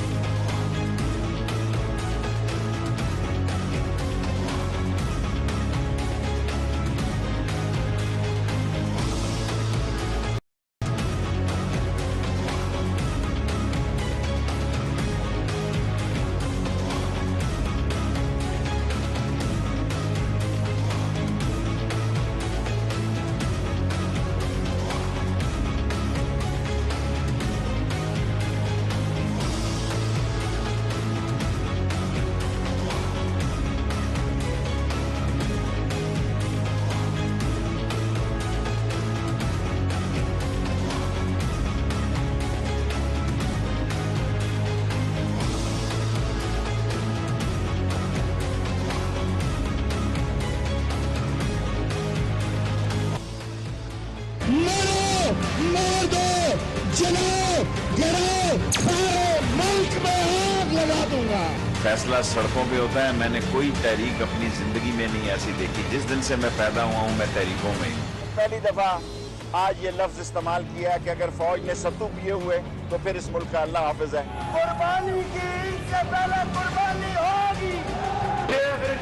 فیصلہ سڑکوں پہ ہوتا ہے. میں نے کوئی تحریک اپنی زندگی میں نہیں ایسی دیکھی. جس دن سے میں پیدا ہوا ہوں میں تحریکوں میں. پہلی دفعہ آج یہ لفظ استعمال کیا ہے کہ اگر فوج نے ستو پیے ہوئے تو پھر اس ملک کا اللہ حافظ ہے. قربانی کی ان سے پہلے قربانی ہوگی.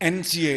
NCA,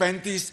35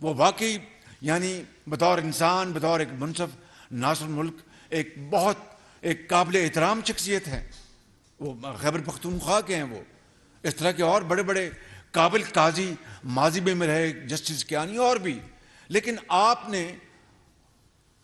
وہ واقعی یعنی بطور انسان، بطور ایک منصف ناصر الملک ایک بہت ایک قابل احترام شخصیت ہے. وہ خیبر پختونخوا کے ہیں. وہ اس طرح کے اور بڑے بڑے قابل قاضی ماضی میں رہے، جسٹس کیانی اور بھی. لیکن آپ نے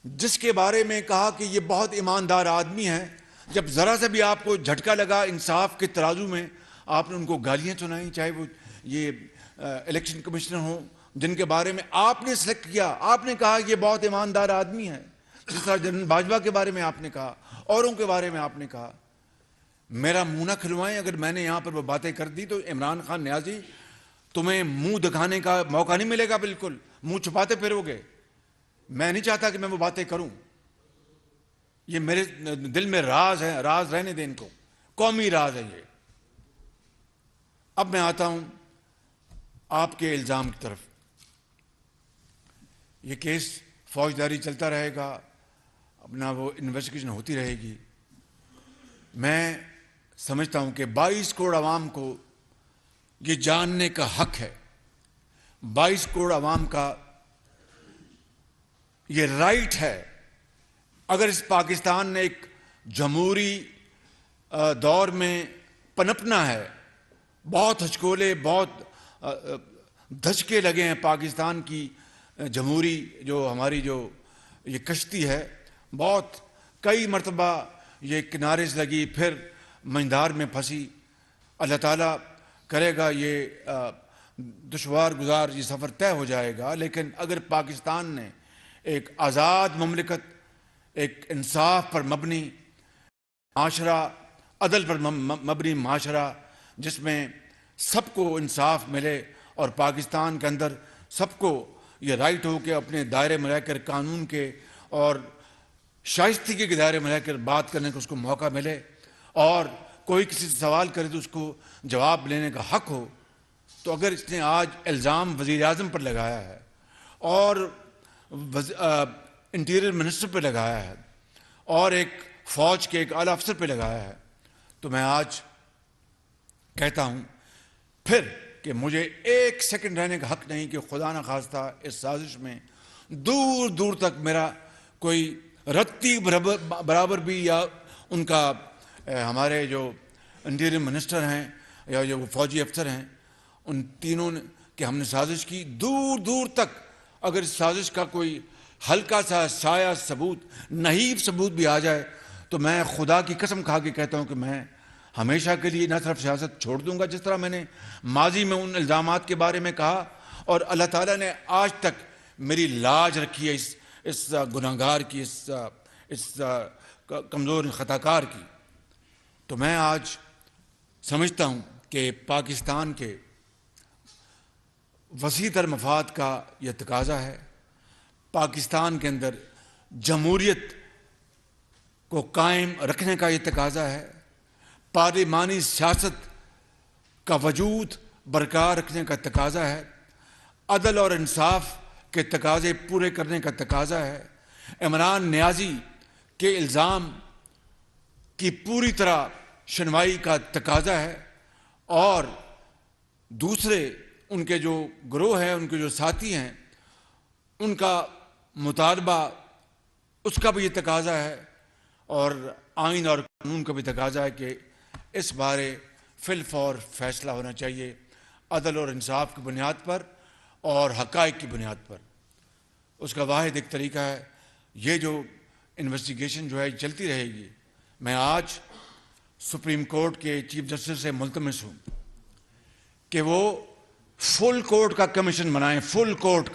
جس کے بارے میں کہا کہ یہ بہت ایماندار آدمی ہے، جب ذرا سا بھی آپ کو جھٹکا لگا انصاف کے ترازو میں، آپ نے ان کو گالیاں سنائیں، چاہے وہ یہ الیکشن کمشنر ہوں جن کے بارے میں آپ نے سلیکٹ کیا. آپ نے کہا یہ بہت ایماندار آدمی ہے. جس طرح جنرل باجوہ کے بارے میں آپ نے کہا، اوروں کے بارے میں آپ نے کہا. میرا منہ نہ کھلوائیں. اگر میں نے یہاں پر وہ باتیں کر دی تو عمران خان نیازی تمہیں منہ دکھانے کا موقع نہیں ملے گا. بالکل منہ چھپاتے پھرو گے. میں نہیں چاہتا کہ میں وہ باتیں کروں. یہ میرے دل میں راز ہے، راز رہنے دیں ان کو، قومی راز ہے یہ. اب میں آتا ہوں آپ کے الزام کی طرف. یہ کیس فوجداری چلتا رہے گا، اپنا وہ انویسٹیگیشن ہوتی رہے گی. میں سمجھتا ہوں کہ 22 کروڑ عوام کو یہ جاننے کا حق ہے، 22 کروڑ عوام کا یہ رائٹ ہے. اگر اس پاکستان نے ایک جمہوری دور میں پنپنا ہے، بہت ہچکولے، بہت دھچکے لگے ہیں پاکستان کی جمہوری جو ہماری جو یہ کشتی ہے، بہت کئی مرتبہ یہ کنارے سے لگی، پھر منجھدار میں پھنسی. اللہ تعالیٰ کرے گا یہ دشوار گزار یہ سفر طے ہو جائے گا. لیکن اگر پاکستان نے ایک آزاد مملکت، ایک انصاف پر مبنی معاشرہ، عدل پر مبنی معاشرہ جس میں سب کو انصاف ملے اور پاکستان کے اندر سب کو یہ رائٹ ہو کہ اپنے دائرے میں رہ کر قانون کے اور شائستگی کے دائرے میں رہ کر بات کرنے کا اس کو موقع ملے، اور کوئی کسی سے سوال کرے تو اس کو جواب لینے کا حق ہو. تو اگر اس نے آج الزام وزیر اعظم پر لگایا ہے اور انٹیریئر منسٹر پہ لگایا ہے اور ایک فوج کے ایک اعلیٰ افسر پہ لگایا ہے، تو میں آج کہتا ہوں پھر کہ مجھے ایک سیکنڈ رہنے کا حق نہیں کہ خدا نہ خواستہ اس سازش میں دور دور تک میرا کوئی رتی برابر بھی، یا ان کا ہمارے جو انٹیریئر منسٹر ہیں یا جو فوجی افسر ہیں ان تینوں نے کہ ہم نے سازش کی، دور دور تک اگر اس سازش کا کوئی ہلکا سا سایہ ثبوت، نحیف ثبوت بھی آ جائے تو میں خدا کی قسم کھا کے کہتا ہوں کہ میں ہمیشہ کے لیے نہ صرف سیاست چھوڑ دوں گا، جس طرح میں نے ماضی میں ان الزامات کے بارے میں کہا، اور اللہ تعالیٰ نے آج تک میری لاج رکھی ہے اس گناہگار کی، اس کمزور خطاکار کی. تو میں آج سمجھتا ہوں کہ پاکستان کے وسیع تر مفاد کا یہ تقاضا ہے، پاکستان کے اندر جمہوریت کو قائم رکھنے کا یہ تقاضا ہے، پارلیمانی سیاست کا وجود برقرار رکھنے کا تقاضا ہے، عدل اور انصاف کے تقاضے پورے کرنے کا تقاضا ہے، عمران نیازی کے الزام کی پوری طرح شنوائی کا تقاضا ہے، اور دوسرے ان کے جو گروہ ہیں، ان کے جو ساتھی ہیں، ان کا مطالبہ اس کا بھی یہ تقاضا ہے، اور آئین اور قانون کا بھی تقاضا ہے کہ اس بارے فی الفور فیصلہ ہونا چاہیے، عدل اور انصاف کی بنیاد پر اور حقائق کی بنیاد پر. اس کا واحد ایک طریقہ ہے یہ جو انویسٹیگیشن جو ہے چلتی رہے گی. میں آج سپریم کورٹ کے چیف جسٹس سے ملتمس ہوں کہ وہ فل کورٹ کا کمیشن بنائیں، فل کورٹ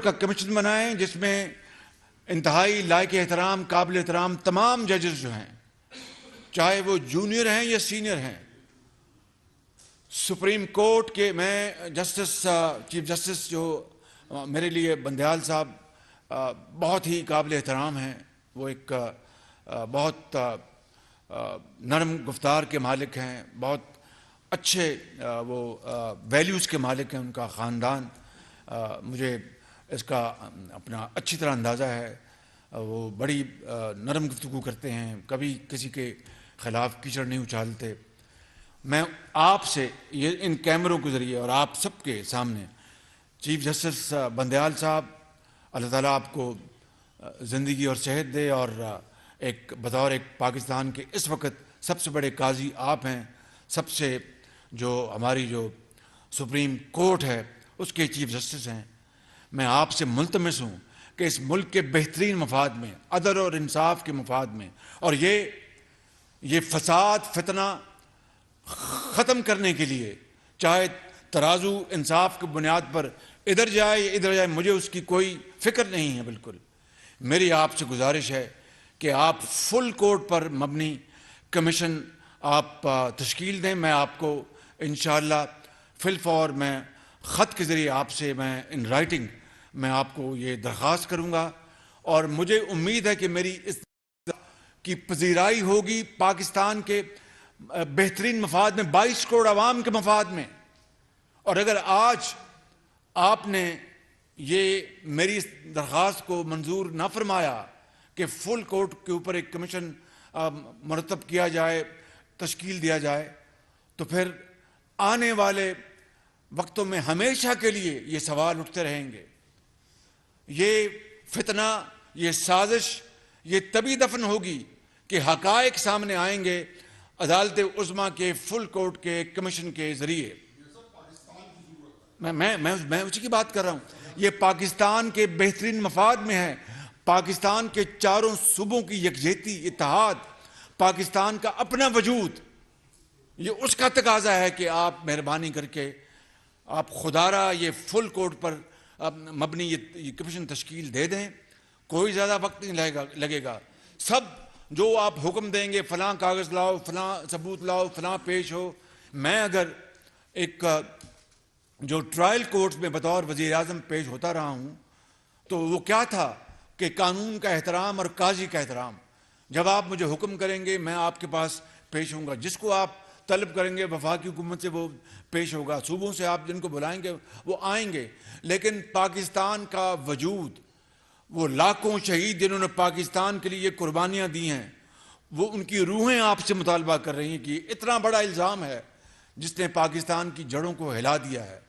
کا کمیشن بنائیں، جس میں انتہائی لائق احترام، قابل احترام تمام ججز جو ہیں، چاہے وہ جونیئر ہیں یا سینئر ہیں، سپریم کورٹ کے میں چیف جسٹس جو میرے لیے بندیال صاحب بہت ہی قابل احترام ہیں. وہ ایک بہت نرم گفتار کے مالک ہیں، بہت اچھے وہ ویلیوز کے مالک ہیں. ان کا خاندان، مجھے اس کا اپنا اچھی طرح اندازہ ہے. وہ بڑی نرم گفتگو کرتے ہیں، کبھی کسی کے خلاف کیچڑ نہیں اچھالتے. میں آپ سے یہ ان کیمروں کے ذریعے اور آپ سب کے سامنے چیف جسٹس بندیال صاحب، اللہ تعالیٰ آپ کو زندگی اور صحت دے، اور ایک بطور ایک پاکستان کے اس وقت سب سے بڑے قاضی آپ ہیں، سب سے جو ہماری جو سپریم کورٹ ہے اس کے چیف جسٹس ہیں. میں آپ سے ملتمس ہوں کہ اس ملک کے بہترین مفاد میں، عدل اور انصاف کے مفاد میں، اور یہ فساد فتنہ ختم کرنے کے لیے، چاہے ترازو انصاف کی بنیاد پر ادھر جائے یا ادھر جائے، مجھے اس کی کوئی فکر نہیں ہے. بالکل میری آپ سے گزارش ہے کہ آپ فل کورٹ پر مبنی کمیشن آپ تشکیل دیں. میں آپ کو انشاءاللہ فی الفور میں خط کے ذریعے آپ سے میں ان رائٹنگ میں آپ کو یہ درخواست کروں گا، اور مجھے امید ہے کہ میری اس کی پذیرائی ہوگی پاکستان کے بہترین مفاد میں، 22 کروڑ عوام کے مفاد میں. اور اگر آج آپ نے یہ میری اس درخواست کو منظور نہ فرمایا کہ فل کورٹ کے اوپر ایک کمیشن مرتب کیا جائے، تشکیل دیا جائے، تو پھر آنے والے وقتوں میں ہمیشہ کے لیے یہ سوال اٹھتے رہیں گے. یہ فتنہ، یہ سازش، یہ تبھی دفن ہوگی کہ حقائق سامنے آئیں گے عدالت عظمیٰ کے فل کورٹ کے کمیشن کے ذریعے. میں اسی کی بات کر رہا ہوں. یہ پاکستان کے بہترین مفاد میں ہے، پاکستان کے چاروں صوبوں کی یکجہتی، اتحاد، پاکستان کا اپنا وجود. یہ اس کا تقاضا ہے کہ آپ مہربانی کر کے آپ خدارہ یہ فل کورٹ پر مبنی یہ کمیشن تشکیل دے دیں. کوئی زیادہ وقت نہیں لگے گا. سب جو آپ حکم دیں گے، فلاں کاغذ لاؤ، فلاں ثبوت لاؤ، فلاں پیش ہو. میں اگر ایک جو ٹرائل کورٹس میں بطور وزیر اعظم پیش ہوتا رہا ہوں تو وہ کیا تھا کہ قانون کا احترام اور قاضی کا احترام. جب آپ مجھے حکم کریں گے میں آپ کے پاس پیش ہوں گا، جس کو آپ طلب کریں گے وفاقی حکومت سے وہ پیش ہوگا، صوبوں سے آپ جن کو بلائیں گے وہ آئیں گے. لیکن پاکستان کا وجود، وہ لاکھوں شہید جنہوں نے پاکستان کے لیے یہ قربانیاں دی ہیں، وہ ان کی روحیں آپ سے مطالبہ کر رہی ہیں کہ اتنا بڑا الزام ہے جس نے پاکستان کی جڑوں کو ہلا دیا ہے.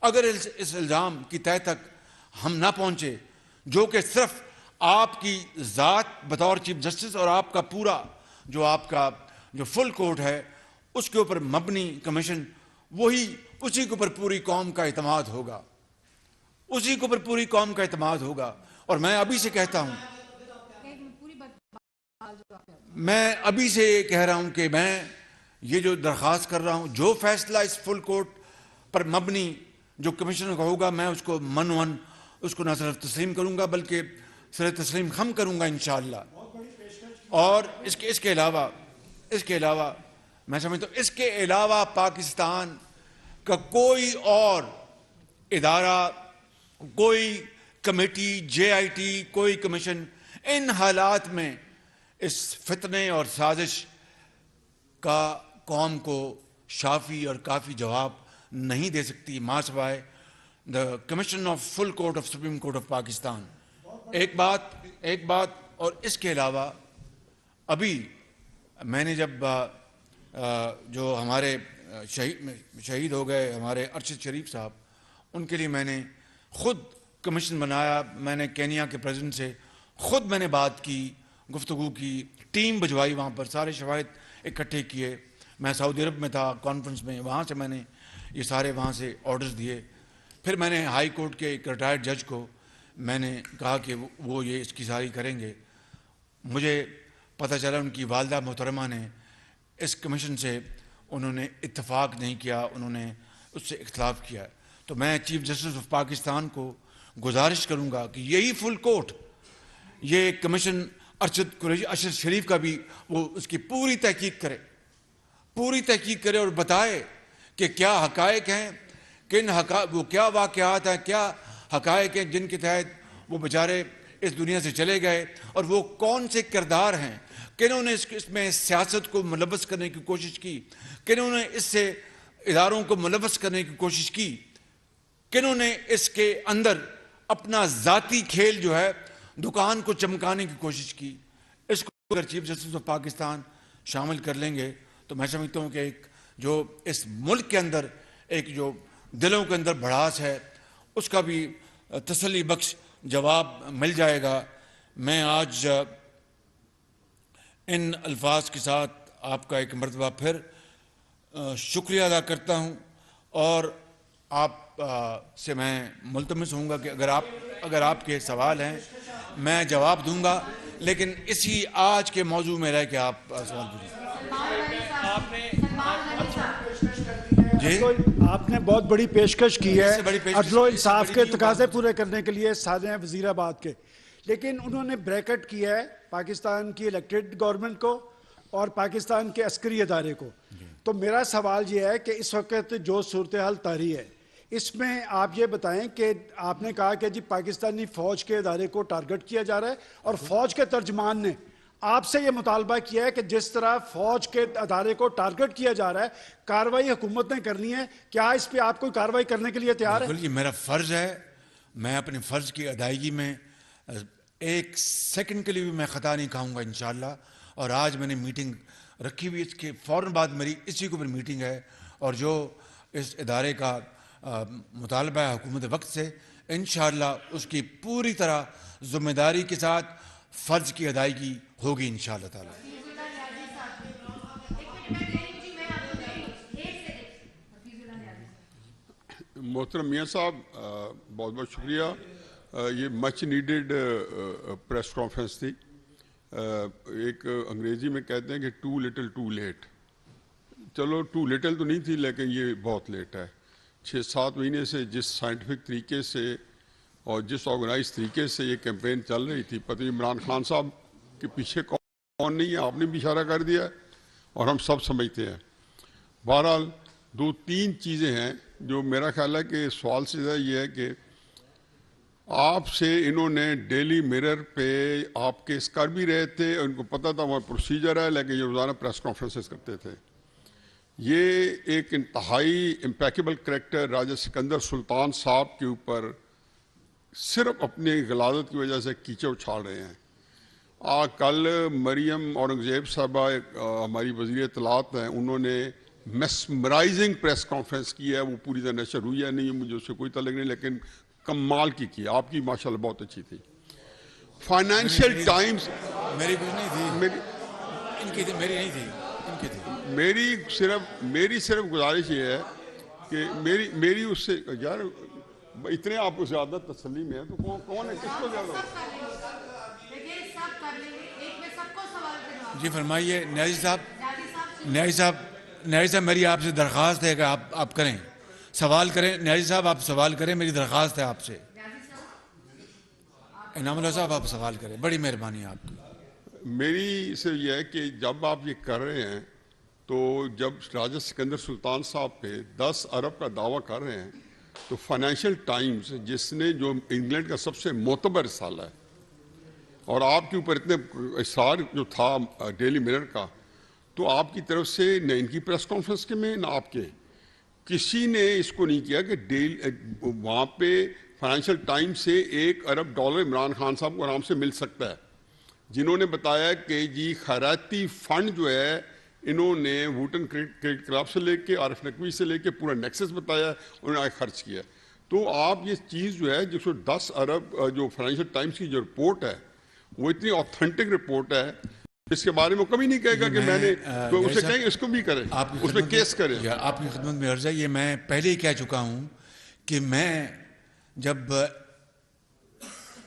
اگر اس الزام کی تہہ تک ہم نہ پہنچے، جو کہ صرف آپ کی ذات بطور چیف جسٹس اور آپ کا پورا جو فل کورٹ ہے اس کے اوپر مبنی کمیشن، اسی کے اوپر پوری قوم کا اعتماد ہوگا، اسی کے اوپر پوری قوم کا اعتماد ہوگا. اور میں ابھی سے کہتا ہوں، میں ابھی سے کہہ رہا ہوں کہ میں یہ جو درخواست کر رہا ہوں، جو فیصلہ اس فل کورٹ پر مبنی جو کمیشن کا ہوگا، میں اس کو منون اس کو نہ صرف تسلیم کروں گا بلکہ سر تسلیم خم کروں گا انشاءاللہ. اور اس کے علاوہ میں سمجھتا ہوں اس کے علاوہ پاکستان کا کوئی اور ادارہ، کوئی کمیٹی، JIT، کوئی کمیشن ان حالات میں اس فتنے اور سازش کا قوم کو شافی اور کافی جواب نہیں دے سکتی ماں سوائے دا commission of full court of supreme court of Pakistan. ایک بات اور اس کے علاوہ ابھی میں نے جب جو ہمارے شہید ہو گئے ہمارے ارشد شریف صاحب، ان کے لیے میں نے خود کمیشن بنایا. میں نے کینیا کے پریزیڈنٹ سے خود میں نے بات کی، گفتگو کی، ٹیم بھجوائی، وہاں پر سارے شواہد اکٹھے کیے. میں سعودی عرب میں تھا کانفرنس میں، وہاں سے میں نے یہ سارے وہاں سے آرڈرز دیے. پھر میں نے ہائی کورٹ کے ایک ریٹائرڈ جج کو میں نے کہا کہ وہ یہ اس کی ساری کریں گے. مجھے پتہ چلا ان کی والدہ محترمہ نے اس کمیشن سے انہوں نے اتفاق نہیں کیا، انہوں نے اس سے اختلاف کیا. تو میں چیف جسٹس آف پاکستان کو گزارش کروں گا کہ یہی فل کورٹ، یہ کمیشن ارشد شریف کا بھی وہ اس کی پوری تحقیق کرے اور بتائے کہ کیا حقائق ہیں، وہ کیا واقعات ہیں، کیا حقائق ہیں جن کے تحت وہ بیچارے اس دنیا سے چلے گئے، اور وہ کون سے کردار ہیں، کنہوں نے اس میں سیاست کو ملوث کرنے کی کوشش کی، کنہوں نے اس سے اداروں کو ملوث کرنے کی کوشش کی، کنہوں نے اس کے اندر اپنا ذاتی کھیل جو ہے دکان کو چمکانے کی کوشش کی. اس کو اگر چیف جسٹس آف پاکستان شامل کر لیں گے تو میں سمجھتا ہوں کہ ایک جو اس ملک کے اندر ایک جو دلوں کے اندر بھڑاس ہے اس کا بھی تسلی بخش جواب مل جائے گا. میں آج ان الفاظ کے ساتھ آپ کا ایک مرتبہ پھر شکریہ ادا کرتا ہوں اور آپ سے میں ملتمس ہوں گا کہ اگر آپ کے سوال ہیں میں جواب دوں گا، لیکن اسی آج کے موضوع میں رہ کے آپ سوال پوچھیں. آپ نے بہت بڑی پیشکش کی ہے عدل و انصاف کے تقاضے پورے کرنے کے لیے صدر وزیر آباد کے، لیکن انہوں نے بریکٹ کیا ہے پاکستان کی الیکٹڈ گورنمنٹ کو اور پاکستان کے عسکری ادارے کو. تو میرا سوال یہ ہے کہ اس وقت جو صورتحال طاری ہے اس میں آپ یہ بتائیں کہ آپ نے کہا کہ جی پاکستانی فوج کے ادارے کو ٹارگٹ کیا جا رہا ہے اور فوج کے ترجمان نے آپ سے یہ مطالبہ کیا ہے کہ جس طرح فوج کے ادارے کو ٹارگٹ کیا جا رہا ہے کارروائی حکومت نے کرنی ہے، کیا اس پہ آپ کوئی کارروائی کرنے کے لیے تیار ہے؟ بالکل، یہ میرا فرض ہے. میں اپنے فرض کی ادائیگی میں ایک سیکنڈ کے لیے بھی میں خطا نہیں کھاؤں گا انشاءاللہ. اور آج میں نے میٹنگ رکھی ہوئی، اس کے فوراً بعد میری اسی کو بھی میٹنگ ہے، اور جو اس ادارے کا مطالبہ ہے حکومت وقت سے انشاءاللہ اس کی پوری طرح ذمہ داری کے ساتھ فرض کی ادائیگی ہوگی انشاءاللہ تعالی. محترم میاں صاحب بہت بہت شکریہ. یہ مچ نیڈڈ پریس کانفرنس تھی. ایک انگریزی میں کہتے ہیں کہ ٹو لٹل ٹو لیٹ. چلو ٹو لٹل تو نہیں تھی لیکن یہ بہت لیٹ ہے. 6-7 مہینے سے جس سائنٹیفک طریقے سے اور جس آرگنائز طریقے سے یہ کیمپین چل رہی تھی، پتہ عمران خان صاحب کے پیچھے کون نہیں ہے، آپ نے بھی اشارہ کر دیا اور ہم سب سمجھتے ہیں. بہرحال 2-3 چیزیں ہیں جو میرا خیال ہے کہ سوال سے زیادہ یہ ہے کہ آپ سے انہوں نے ڈیلی میرر پہ آپ کیس کر بھی رہے تھے، ان کو پتہ تھا وہ پروسیجر ہے، لیکن یہ روزانہ پریس کانفرنسز کرتے تھے. یہ ایک انتہائی امپیکیبل کریکٹر راجہ سکندر سلطان صاحب کے اوپر صرف اپنی غلاظت کی وجہ سے کیچڑ اچھال رہے ہیں. کل مریم اورنگزیب صاحبہ ہماری وزیر اطلاعات ہیں، انہوں نے میسمرائزنگ پریس کانفرنس کی ہے، وہ پوری طرح نشر ہوئی ہے نہیں، مجھے اس سے کوئی تعلق نہیں، لیکن کمال کی آپ کی ماشاءاللہ بہت اچھی تھی. فائنینشیل ٹائمز میری کچھ نہیں تھی، ان کی تھی، میری نہیں تھی، ان کی تھی. میری صرف گزارش یہ ہے کہ میری اس سے یار اتنے آپ کو زیادہ تسلی میں ہے تو کون ہے، کس کو زیادہ؟ جی فرمائیے نیازی صاحب. میری آپ سے درخواست ہے کہ آپ کریں، سوال کریں. نیازی صاحب آپ سوال کریں، میری درخواست ہے آپ سے. انعام اللہ صاحب آپ سوال کریں، بڑی مہربانی ہے آپ کی. میری سے یہ ہے کہ جب آپ یہ کر رہے ہیں تو جب راجہ سکندر سلطان صاحب پہ 10 ارب کا دعویٰ کر رہے ہیں تو فائنینشیل ٹائمز جس نے جو انگلینڈ کا سب سے معتبر رسالہ ہے اور آپ کے اوپر اتنے اصرار جو تھا ڈیلی میرر کا، تو آپ کی طرف سے نہ ان کی پریس کانفرنس کے میں نہ آپ کے کسی نے اس کو نہیں کیا کہ وہاں پہ فائنینشیل ٹائمز سے $1 ارب عمران خان صاحب کو آرام سے مل سکتا ہے، جنہوں نے بتایا کہ جی خیراتی فنڈ جو ہے انہوں نے ووٹن کریڈٹ کلب سے لے کے عارف نقوی سے لے کے پورا نیکسس بتایا، انہوں نے آگے خرچ کیا. تو آپ یہ چیز جو ہے جس کو 10 ارب جو فائنینشیل ٹائمز کی جو رپورٹ ہے وہ اتنی آتھینٹک رپورٹ ہے، اس کے بارے میں کبھی نہیں کہے گا کہ میں نے تو اسے کہیں اس کو بھی کریں، اس میں کیس کریں. آپ کی خدمت میں عرض ہے، یہ میں پہلے ہی کہہ چکا ہوں کہ میں جب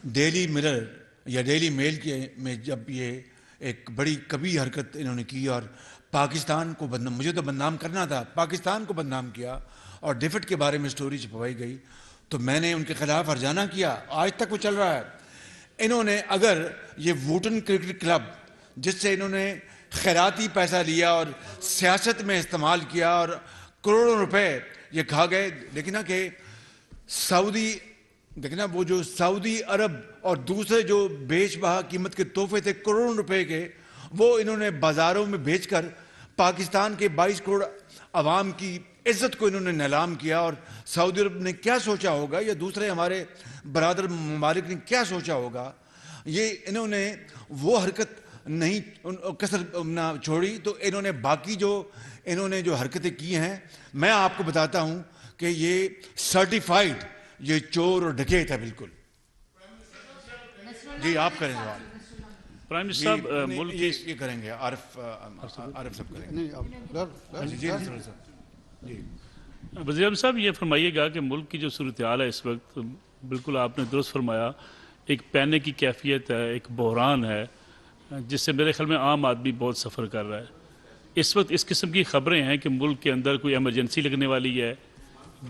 ڈیلی میرر یا ڈیلی میل کے میں جب یہ ایک بڑی کبھی حرکت انہوں نے کی اور پاکستان کو مجھے تو بدنام کرنا تھا، پاکستان کو بدنام کیا اور ڈیفٹ کے بارے میں سٹوری چھپوائی گئی، تو میں نے ان کے خلاف ہرجانہ کیا. آج تک وہ چل رہا ہے. انہوں نے اگر یہ ووٹن کرکٹ کلب جس سے انہوں نے خیراتی پیسہ لیا اور سیاست میں استعمال کیا اور کروڑوں روپے یہ کھا گئے، دیکھنا کہ وہ جو سعودی عرب اور دوسرے جو بیچ بہا قیمت کے تحفے تھے کروڑوں روپے کے، وہ انہوں نے بازاروں میں بیچ کر پاکستان کے 22 کروڑ عوام کی عزت کو انہوں نے نیلام کیا. اور سعودی عرب نے کیا سوچا ہوگا یا دوسرے ہمارے برادر ممالک نے کیا سوچا ہوگا، یہ انہوں نے وہ حرکت نہیں کسر نہ چھوڑی تو انہوں نے باقی انہوں نے جو حرکتیں کی ہیں میں آپ کو بتاتا ہوں کہ یہ سرٹیفائیڈ یہ چور اور ڈکیت ہے بالکل. جی آپ کریں سوال. پرائم منسٹر صاحب ملک یہ کریں گے عارف صاحب کریں گے. وزیر اعظم صاحب یہ فرمائیے گا کہ ملک کی جو صورتحال ہے اس وقت بالکل آپ نے درست فرمایا ایک پینک کی کیفیت ہے, ایک بحران ہے جس سے میرے خیال میں عام آدمی بہت سفر کر رہا ہے. اس وقت اس قسم کی خبریں ہیں کہ ملک کے اندر کوئی ایمرجنسی لگنے والی ہے,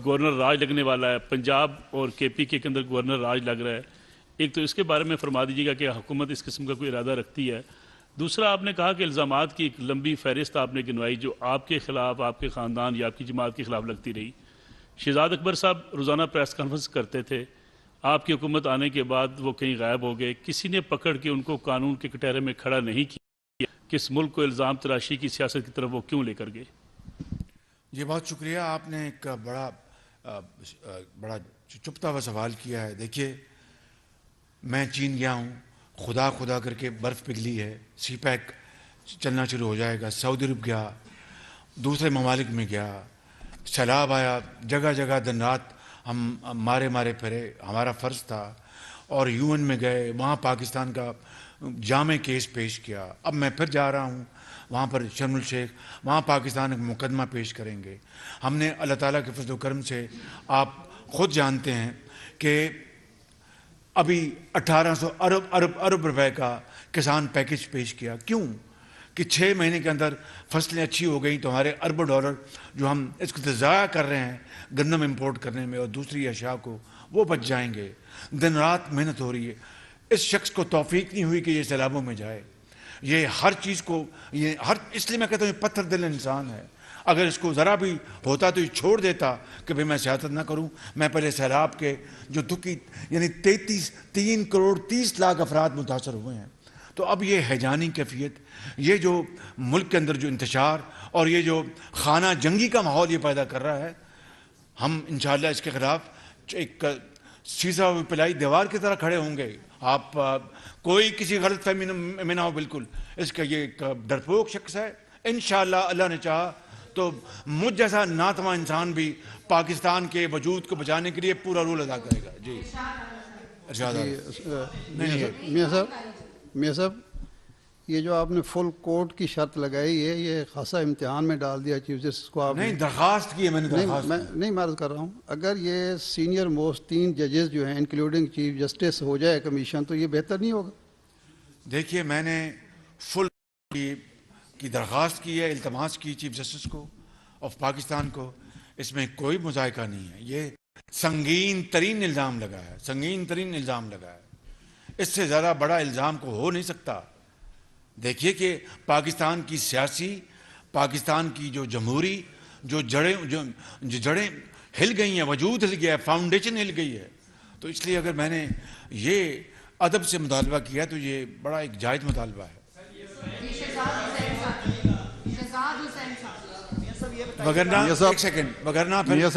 گورنر راج لگنے والا ہے, پنجاب اور کے پی کے اندر گورنر راج لگ رہا ہے. ایک تو اس کے بارے میں فرما دیجیے گا کہ حکومت اس قسم کا کوئی ارادہ رکھتی ہے. دوسرا آپ نے کہا کہ الزامات کی ایک لمبی فہرست آپ نے گنوائی جو آپ کے خلاف, آپ کے خاندان یا آپ کی جماعت کے خلاف لگتی رہی. شہزاد اکبر صاحب روزانہ پریس کانفرنس کرتے تھے, آپ کی حکومت آنے کے بعد وہ کہیں غائب ہو گئے, کسی نے پکڑ کے ان کو قانون کے کٹہرے میں کھڑا نہیں کیا کہ اس ملک کو الزام تراشی کی سیاست کی طرف وہ کیوں لے کر گئے؟ یہ بہت شکریہ, آپ نے ایک بڑا چپتا ہوا سوال کیا ہے. دیکھیے میں چین گیا ہوں, خدا کر کے برف پگھلی ہے, سی پیک چلنا شروع ہو جائے گا. سعودی عرب گیا, دوسرے ممالک میں گیا, سیلاب آیا, جگہ جگہ دن رات ہم مارے پھرے, ہمارا فرض تھا. اور یو این میں گئے, وہاں پاکستان کا جامع کیس پیش کیا. اب میں پھر جا رہا ہوں وہاں پر شرم الشیخ, وہاں پاکستان ایک مقدمہ پیش کریں گے. ہم نے اللہ تعالیٰ کے فضل و کرم سے, آپ خود جانتے ہیں کہ ابھی 1800 ارب روپے کا کسان پیکج پیش کیا. کیوں کہ 6 مہینے کے اندر فصلیں اچھی ہو گئیں تو ہمارے اربوں ڈالر جو ہم اس کو ضائع کر رہے ہیں گندم امپورٹ کرنے میں اور دوسری اشیاء کو, وہ بچ جائیں گے. دن رات محنت ہو رہی ہے. اس شخص کو توفیق نہیں ہوئی کہ یہ سیلابوں میں جائے. یہ ہر چیز کو اس لیے میں کہتا ہوں یہ پتھر دل انسان ہے. اگر اس کو ذرا بھی ہوتا تو یہ چھوڑ دیتا کہ بھئی میں سیاست نہ کروں, میں پہلے سیلاب کے جو دکھی یعنی 3 کروڑ 30 لاکھ افراد متاثر ہوئے ہیں. تو اب یہ ہیجانی کیفیت, یہ جو ملک کے اندر جو انتشار اور یہ جو خانہ جنگی کا ماحول یہ پیدا کر رہا ہے, ہم انشاءاللہ اس کے خلاف ایک سیسا پلائی دیوار کی طرح کھڑے ہوں گے. آپ کوئی کسی غلط فہمی میں نہ ہو, بالکل اس کا یہ ایک ڈرپوک شخص ہے. انشاءاللہ اللہ نے چاہا تو مجھ جیسا ناتواں انسان بھی پاکستان کے وجود کو بچانے کے لیے پورا رول ادا کرے گا. جی میاں صاحب, یہ جو آپ نے فل کوٹ کی شرط لگائی ہے یہ خاصا امتحان میں ڈال دیا چیف جسٹس کو. آپ نہیں درخواست کی ہے, میں نے درخواست نہیں میں عرض کر رہا ہوں, اگر یہ سینئر موسٹ 3 ججز جو ہیں انکلوڈنگ چیف جسٹس ہو جائے کمیشن تو یہ بہتر نہیں ہوگا؟ دیکھیے میں نے فل کی درخواست کی ہے, التماس کی چیف جسٹس کو آف پاکستان کو. اس میں کوئی مذائقہ نہیں ہے. یہ سنگین ترین الزام لگا ہے, سنگین ترین الزام لگا ہے. اس سے زیادہ بڑا الزام کو ہو نہیں سکتا. دیکھیے کہ پاکستان کی سیاسی, پاکستان کی جو جمہوری جو جڑیں ہل گئی ہیں, وجود ہل گیا ہے, فاؤنڈیشن ہل گئی ہے. تو اس لیے اگر میں نے یہ ادب سے مطالبہ کیا تو یہ بڑا ایک جائز مطالبہ ہے. وگرنہ ایک سیکنڈ, وگرنہ پھر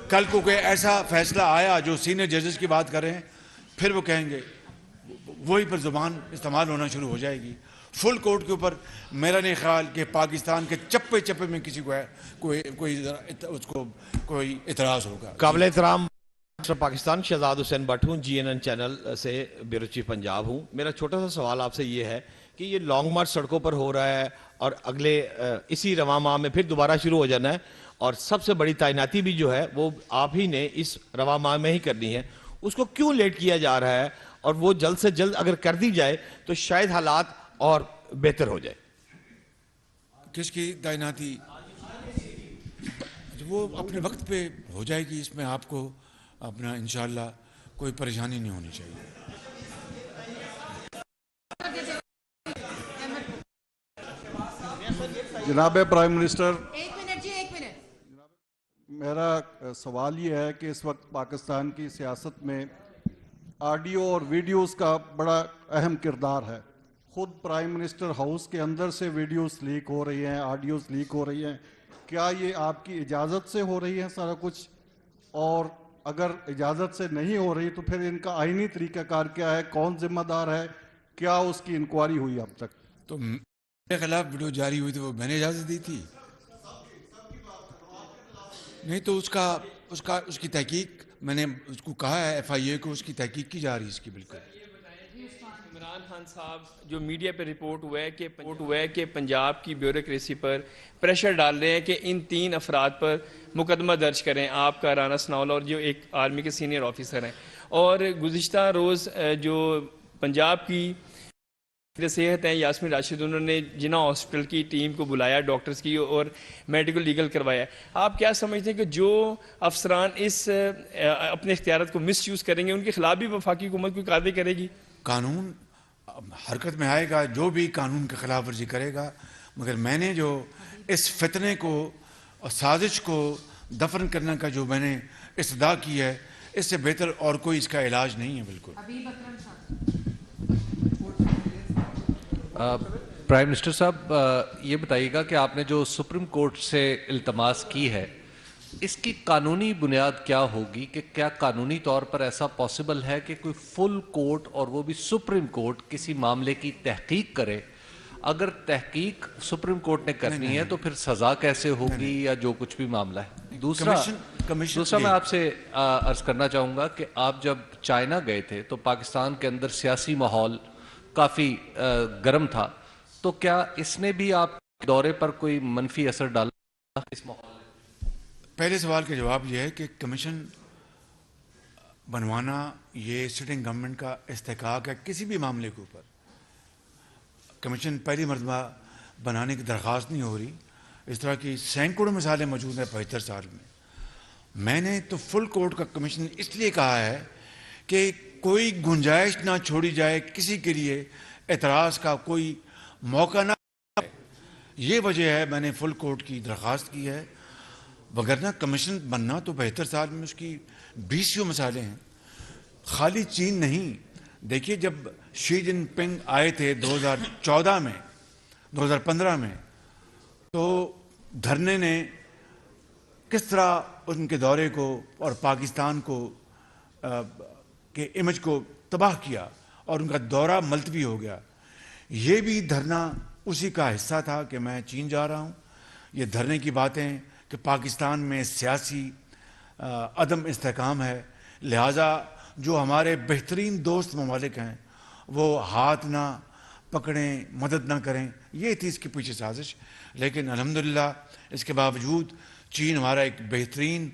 کل کو کوئی ایسا فیصلہ آیا جو سینئر ججز کی بات کر رہے ہیں, پھر وہ کہیں گے, وہی پر زبان استعمال ہونا شروع ہو جائے گی. فل کورٹ کے اوپر میرا نہیں خیال کہ پاکستان کے چپے میں کسی کو کوئی اعتراض ہوگا. قابل احترام پاکستان شہزاد حسین بٹ ہوں, GNN چینل سے بیورو چیف پنجاب ہوں. میرا چھوٹا سا سوال آپ سے یہ ہے کہ یہ لانگ مارچ سڑکوں پر ہو رہا ہے اور اگلے اسی رواں ماہ میں پھر دوبارہ شروع ہو جانا ہے, اور سب سے بڑی تعیناتی بھی جو ہے وہ آپ ہی نے اس رواں ماہ میں ہی کرنی ہے. اس کو کیوں لیٹ کیا جا رہا ہے, اور وہ جلد سے جلد اگر کر دی جائے تو شاید حالات اور بہتر ہو جائے؟ کس کی تعیناتی؟ وہ اپنے وقت پہ ہو جائے گی. اس میں آپ کو اپنا انشاءاللہ کوئی پریشانی نہیں ہونی چاہیے. جناب پرائم منسٹر, میرا سوال یہ ہے کہ اس وقت پاکستان کی سیاست میں آڈیو اور ویڈیوز کا بڑا اہم کردار ہے. خود پرائم منسٹر ہاؤس کے اندر سے ویڈیوز لیک ہو رہی ہیں, آڈیوز لیک ہو رہی ہیں. کیا یہ آپ کی اجازت سے ہو رہی ہے سارا کچھ؟ اور اگر اجازت سے نہیں ہو رہی تو پھر ان کا آئینی طریقہ کار کیا ہے, کون ذمہ دار ہے, کیا اس کی انکوائری ہوئی اب تک؟ تو میرے خلاف ویڈیو جاری ہوئی تھی وہ میں نے اجازت دی تھی؟ نہیں تو اس کی تحقیق میں نے اس کو کہا ہے FIA کو اس کی تحقیق کی جا رہی ہے اس کی بالکل. عمران خان صاحب جو میڈیا پہ رپورٹ ہوا ہے کہ پنجاب کی بیوروکریسی پر پریشر ڈال رہے ہیں کہ ان 3 افراد پر مقدمہ درج کریں، آپ کا رانا سناولا اور جو ایک آرمی کے سینئر آفیسر ہیں. اور گزشتہ روز جو پنجاب کی صحت ہیں یاسمین راشد، انہوں نے جنا ہاسپٹل کی ٹیم کو بلایا، ڈاکٹرز کی، اور میڈیکل لیگل کروایا. آپ کیا سمجھتے ہیں کہ جو افسران اس اپنے اختیارات کو مس یوز کریں گے ان کے خلاف بھی وفاقی حکومت کوئی کارروائی کرے گی؟ قانون حرکت میں آئے گا، جو بھی قانون کی خلاف ورزی کرے گا. مگر میں نے جو اس فتنے کو اور سازش کو دفن کرنے کا جو میں نے استدعا کی ہے، اس سے بہتر اور کوئی اس کا علاج نہیں ہے. بالکل. پرائم منسٹر صاحب یہ بتائیے گا کہ آپ نے جو سپریم کورٹ سے التماس کی ہے اس کی قانونی بنیاد کیا ہوگی؟ کہ کیا قانونی طور پر ایسا پاسبل ہے کہ کوئی فل کورٹ اور وہ بھی سپریم کورٹ کسی معاملے کی تحقیق کرے؟ اگر تحقیق سپریم کورٹ نے کرنی ہے تو پھر سزا کیسے ہوگی یا جو کچھ بھی معاملہ ہے؟ دوسرا میں آپ سے عرض کرنا چاہوں گا کہ آپ جب چائنا گئے تھے تو پاکستان کے اندر سیاسی ماحول کافی گرم تھا، تو کیا اس نے بھی آپ کے دورے پر کوئی منفی اثر ڈالا اس ماحول؟ پہلے سوال کا جواب یہ ہے کہ کمیشن بنوانا یہ سٹنگ گورنمنٹ کا استحقاق ہے. کسی بھی معاملے کے اوپر کمیشن پہلی مرتبہ بنانے کی درخواست نہیں ہو رہی. اس طرح کی سینکڑوں مثالیں موجود ہیں 75 سال میں. میں نے تو فل کورٹ کا کمیشن اس لیے کہا ہے کہ کوئی گنجائش نہ چھوڑی جائے کسی کے لیے اعتراض کا کوئی موقع نہ. یہ وجہ ہے میں نے فل کورٹ کی درخواست کی ہے. وگرنہ کمیشن بننا تو 72 سال میں اس کی 20 مثالیں ہیں. خالی چین نہیں. دیکھیے جب شی جن پنگ آئے تھے 2014 میں 2015 میں تو دھرنے نے کس طرح ان کے دورے کو اور پاکستان کو کے امیج کو تباہ کیا اور ان کا دورہ ملتوی ہو گیا. یہ بھی دھرنا اسی کا حصہ تھا کہ میں چین جا رہا ہوں. یہ دھرنے کی باتیں کہ پاکستان میں سیاسی عدم استحکام ہے، لہٰذا جو ہمارے بہترین دوست ممالک ہیں وہ ہاتھ نہ پکڑیں، مدد نہ کریں. یہ تھی اس کے پیچھے سازش. لیکن الحمدللہ اس کے باوجود چین ہمارا ایک بہترین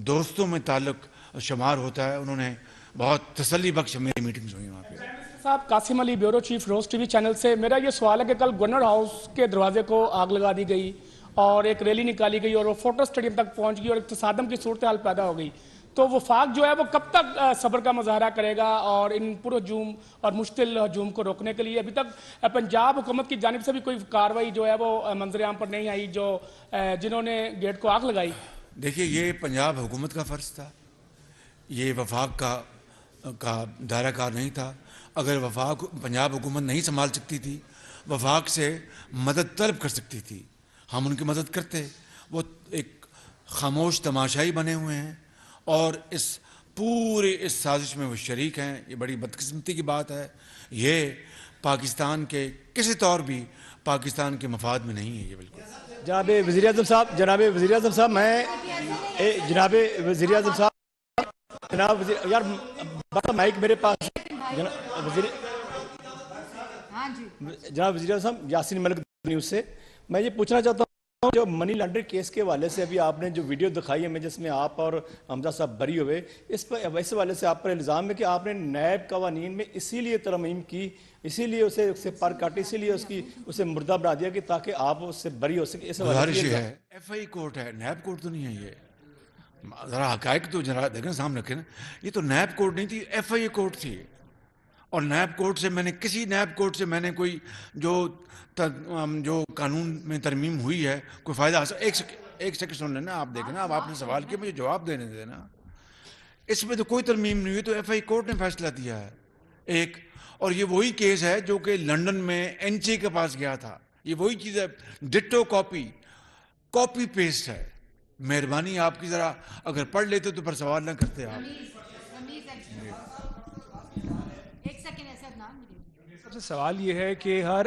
دوستوں میں تعلق شمار ہوتا ہے. انہوں نے بہت تسلی بخش میری میٹنگز ہوئی وہاں پہ. صاحب قاسم علی بیورو چیف روز ٹی وی چینل سے. میرا یہ سوال ہے کہ کل گورنر ہاؤس کے دروازے کو آگ لگا دی گئی اور ایک ریلی نکالی گئی اور وہ فوٹو اسٹیڈیم تک پہنچ گئی اور ایک تصادم کی صورتحال پیدا ہو گئی. تو وفاق جو ہے وہ کب تک صبر کا مظاہرہ کرے گا اور ان پر ہجوم اور مشتعل ہجوم کو روکنے کے لیے ابھی تک پنجاب حکومت کی جانب سے بھی کوئی کارروائی جو ہے وہ منظر عام پر نہیں آئی جو جنہوں نے گیٹ کو آگ لگائی؟ دیکھیے یہ پنجاب حکومت کا فرض تھا، یہ وفاق کا دائرہ کار نہیں تھا. اگر وفاق پنجاب حکومت نہیں سنبھال سکتی تھی، وفاق سے مدد طلب کر سکتی تھی، ہم ان کی مدد کرتے. وہ ایک خاموش تماشائی بنے ہوئے ہیں اور اس پورے اس سازش میں وہ شریک ہیں. یہ بڑی بدقسمتی کی بات ہے. یہ پاکستان کے کسی طور بھی پاکستان کے مفاد میں نہیں ہے. یہ بالکل جناب وزیر اعظم صاحب میں جناب وزیر اعظم صاحب جناب یار مائک میرے پاس. جناب وزیر اعظم صاحب یاسین ملک نیوز سے میں یہ پوچھنا چاہتا ہوں جو منی لانڈرنگ کیس کے حوالے سے ابھی آپ نے جو ویڈیو دکھائی ہمیں جس میں آپ اور حمزہ صاحب بری ہوئے، اس حوالے سے آپ پر الزام ہے کہ آپ نے نیب قوانین میں اسی لیے ترمیم کی، اسی لیے اسے پر کاٹی، اسی لیے اسے مردہ بنا دیا کہ تاکہ آپ اس سے بری ہو سکے. اس گزارش ہے FI کورٹ ہے، نیب کورٹ تو نہیں ہے. یہ ذرا حقائق تو ذرا دیکھیں سامنے رکھیں. یہ تو نیب کورٹ نہیں تھی، FI کورٹ تھی. اور نیب کورٹ سے میں نے کسی نیب کورٹ سے میں نے کوئی جو قانون میں ترمیم ہوئی ہے کوئی فائدہ حاصل. ایک سیکنڈ سن لینا، آپ دیکھیں نا. اب آپ نے سوال کیا، مجھے جواب دینے دینا. اس میں تو کوئی ترمیم نہیں ہوئی، تو FI کورٹ نے فیصلہ دیا ہے ایک. اور یہ وہی کیس ہے جو کہ لنڈن میں NCA کے پاس گیا تھا. یہ وہی چیز ہے، ڈٹو کاپی پیسٹ ہے. مہربانی آپ کی ذرا اگر پڑھ لیتے تو پھر سوال نہ کرتے آپ. سب سے سوال یہ ہے کہ ہر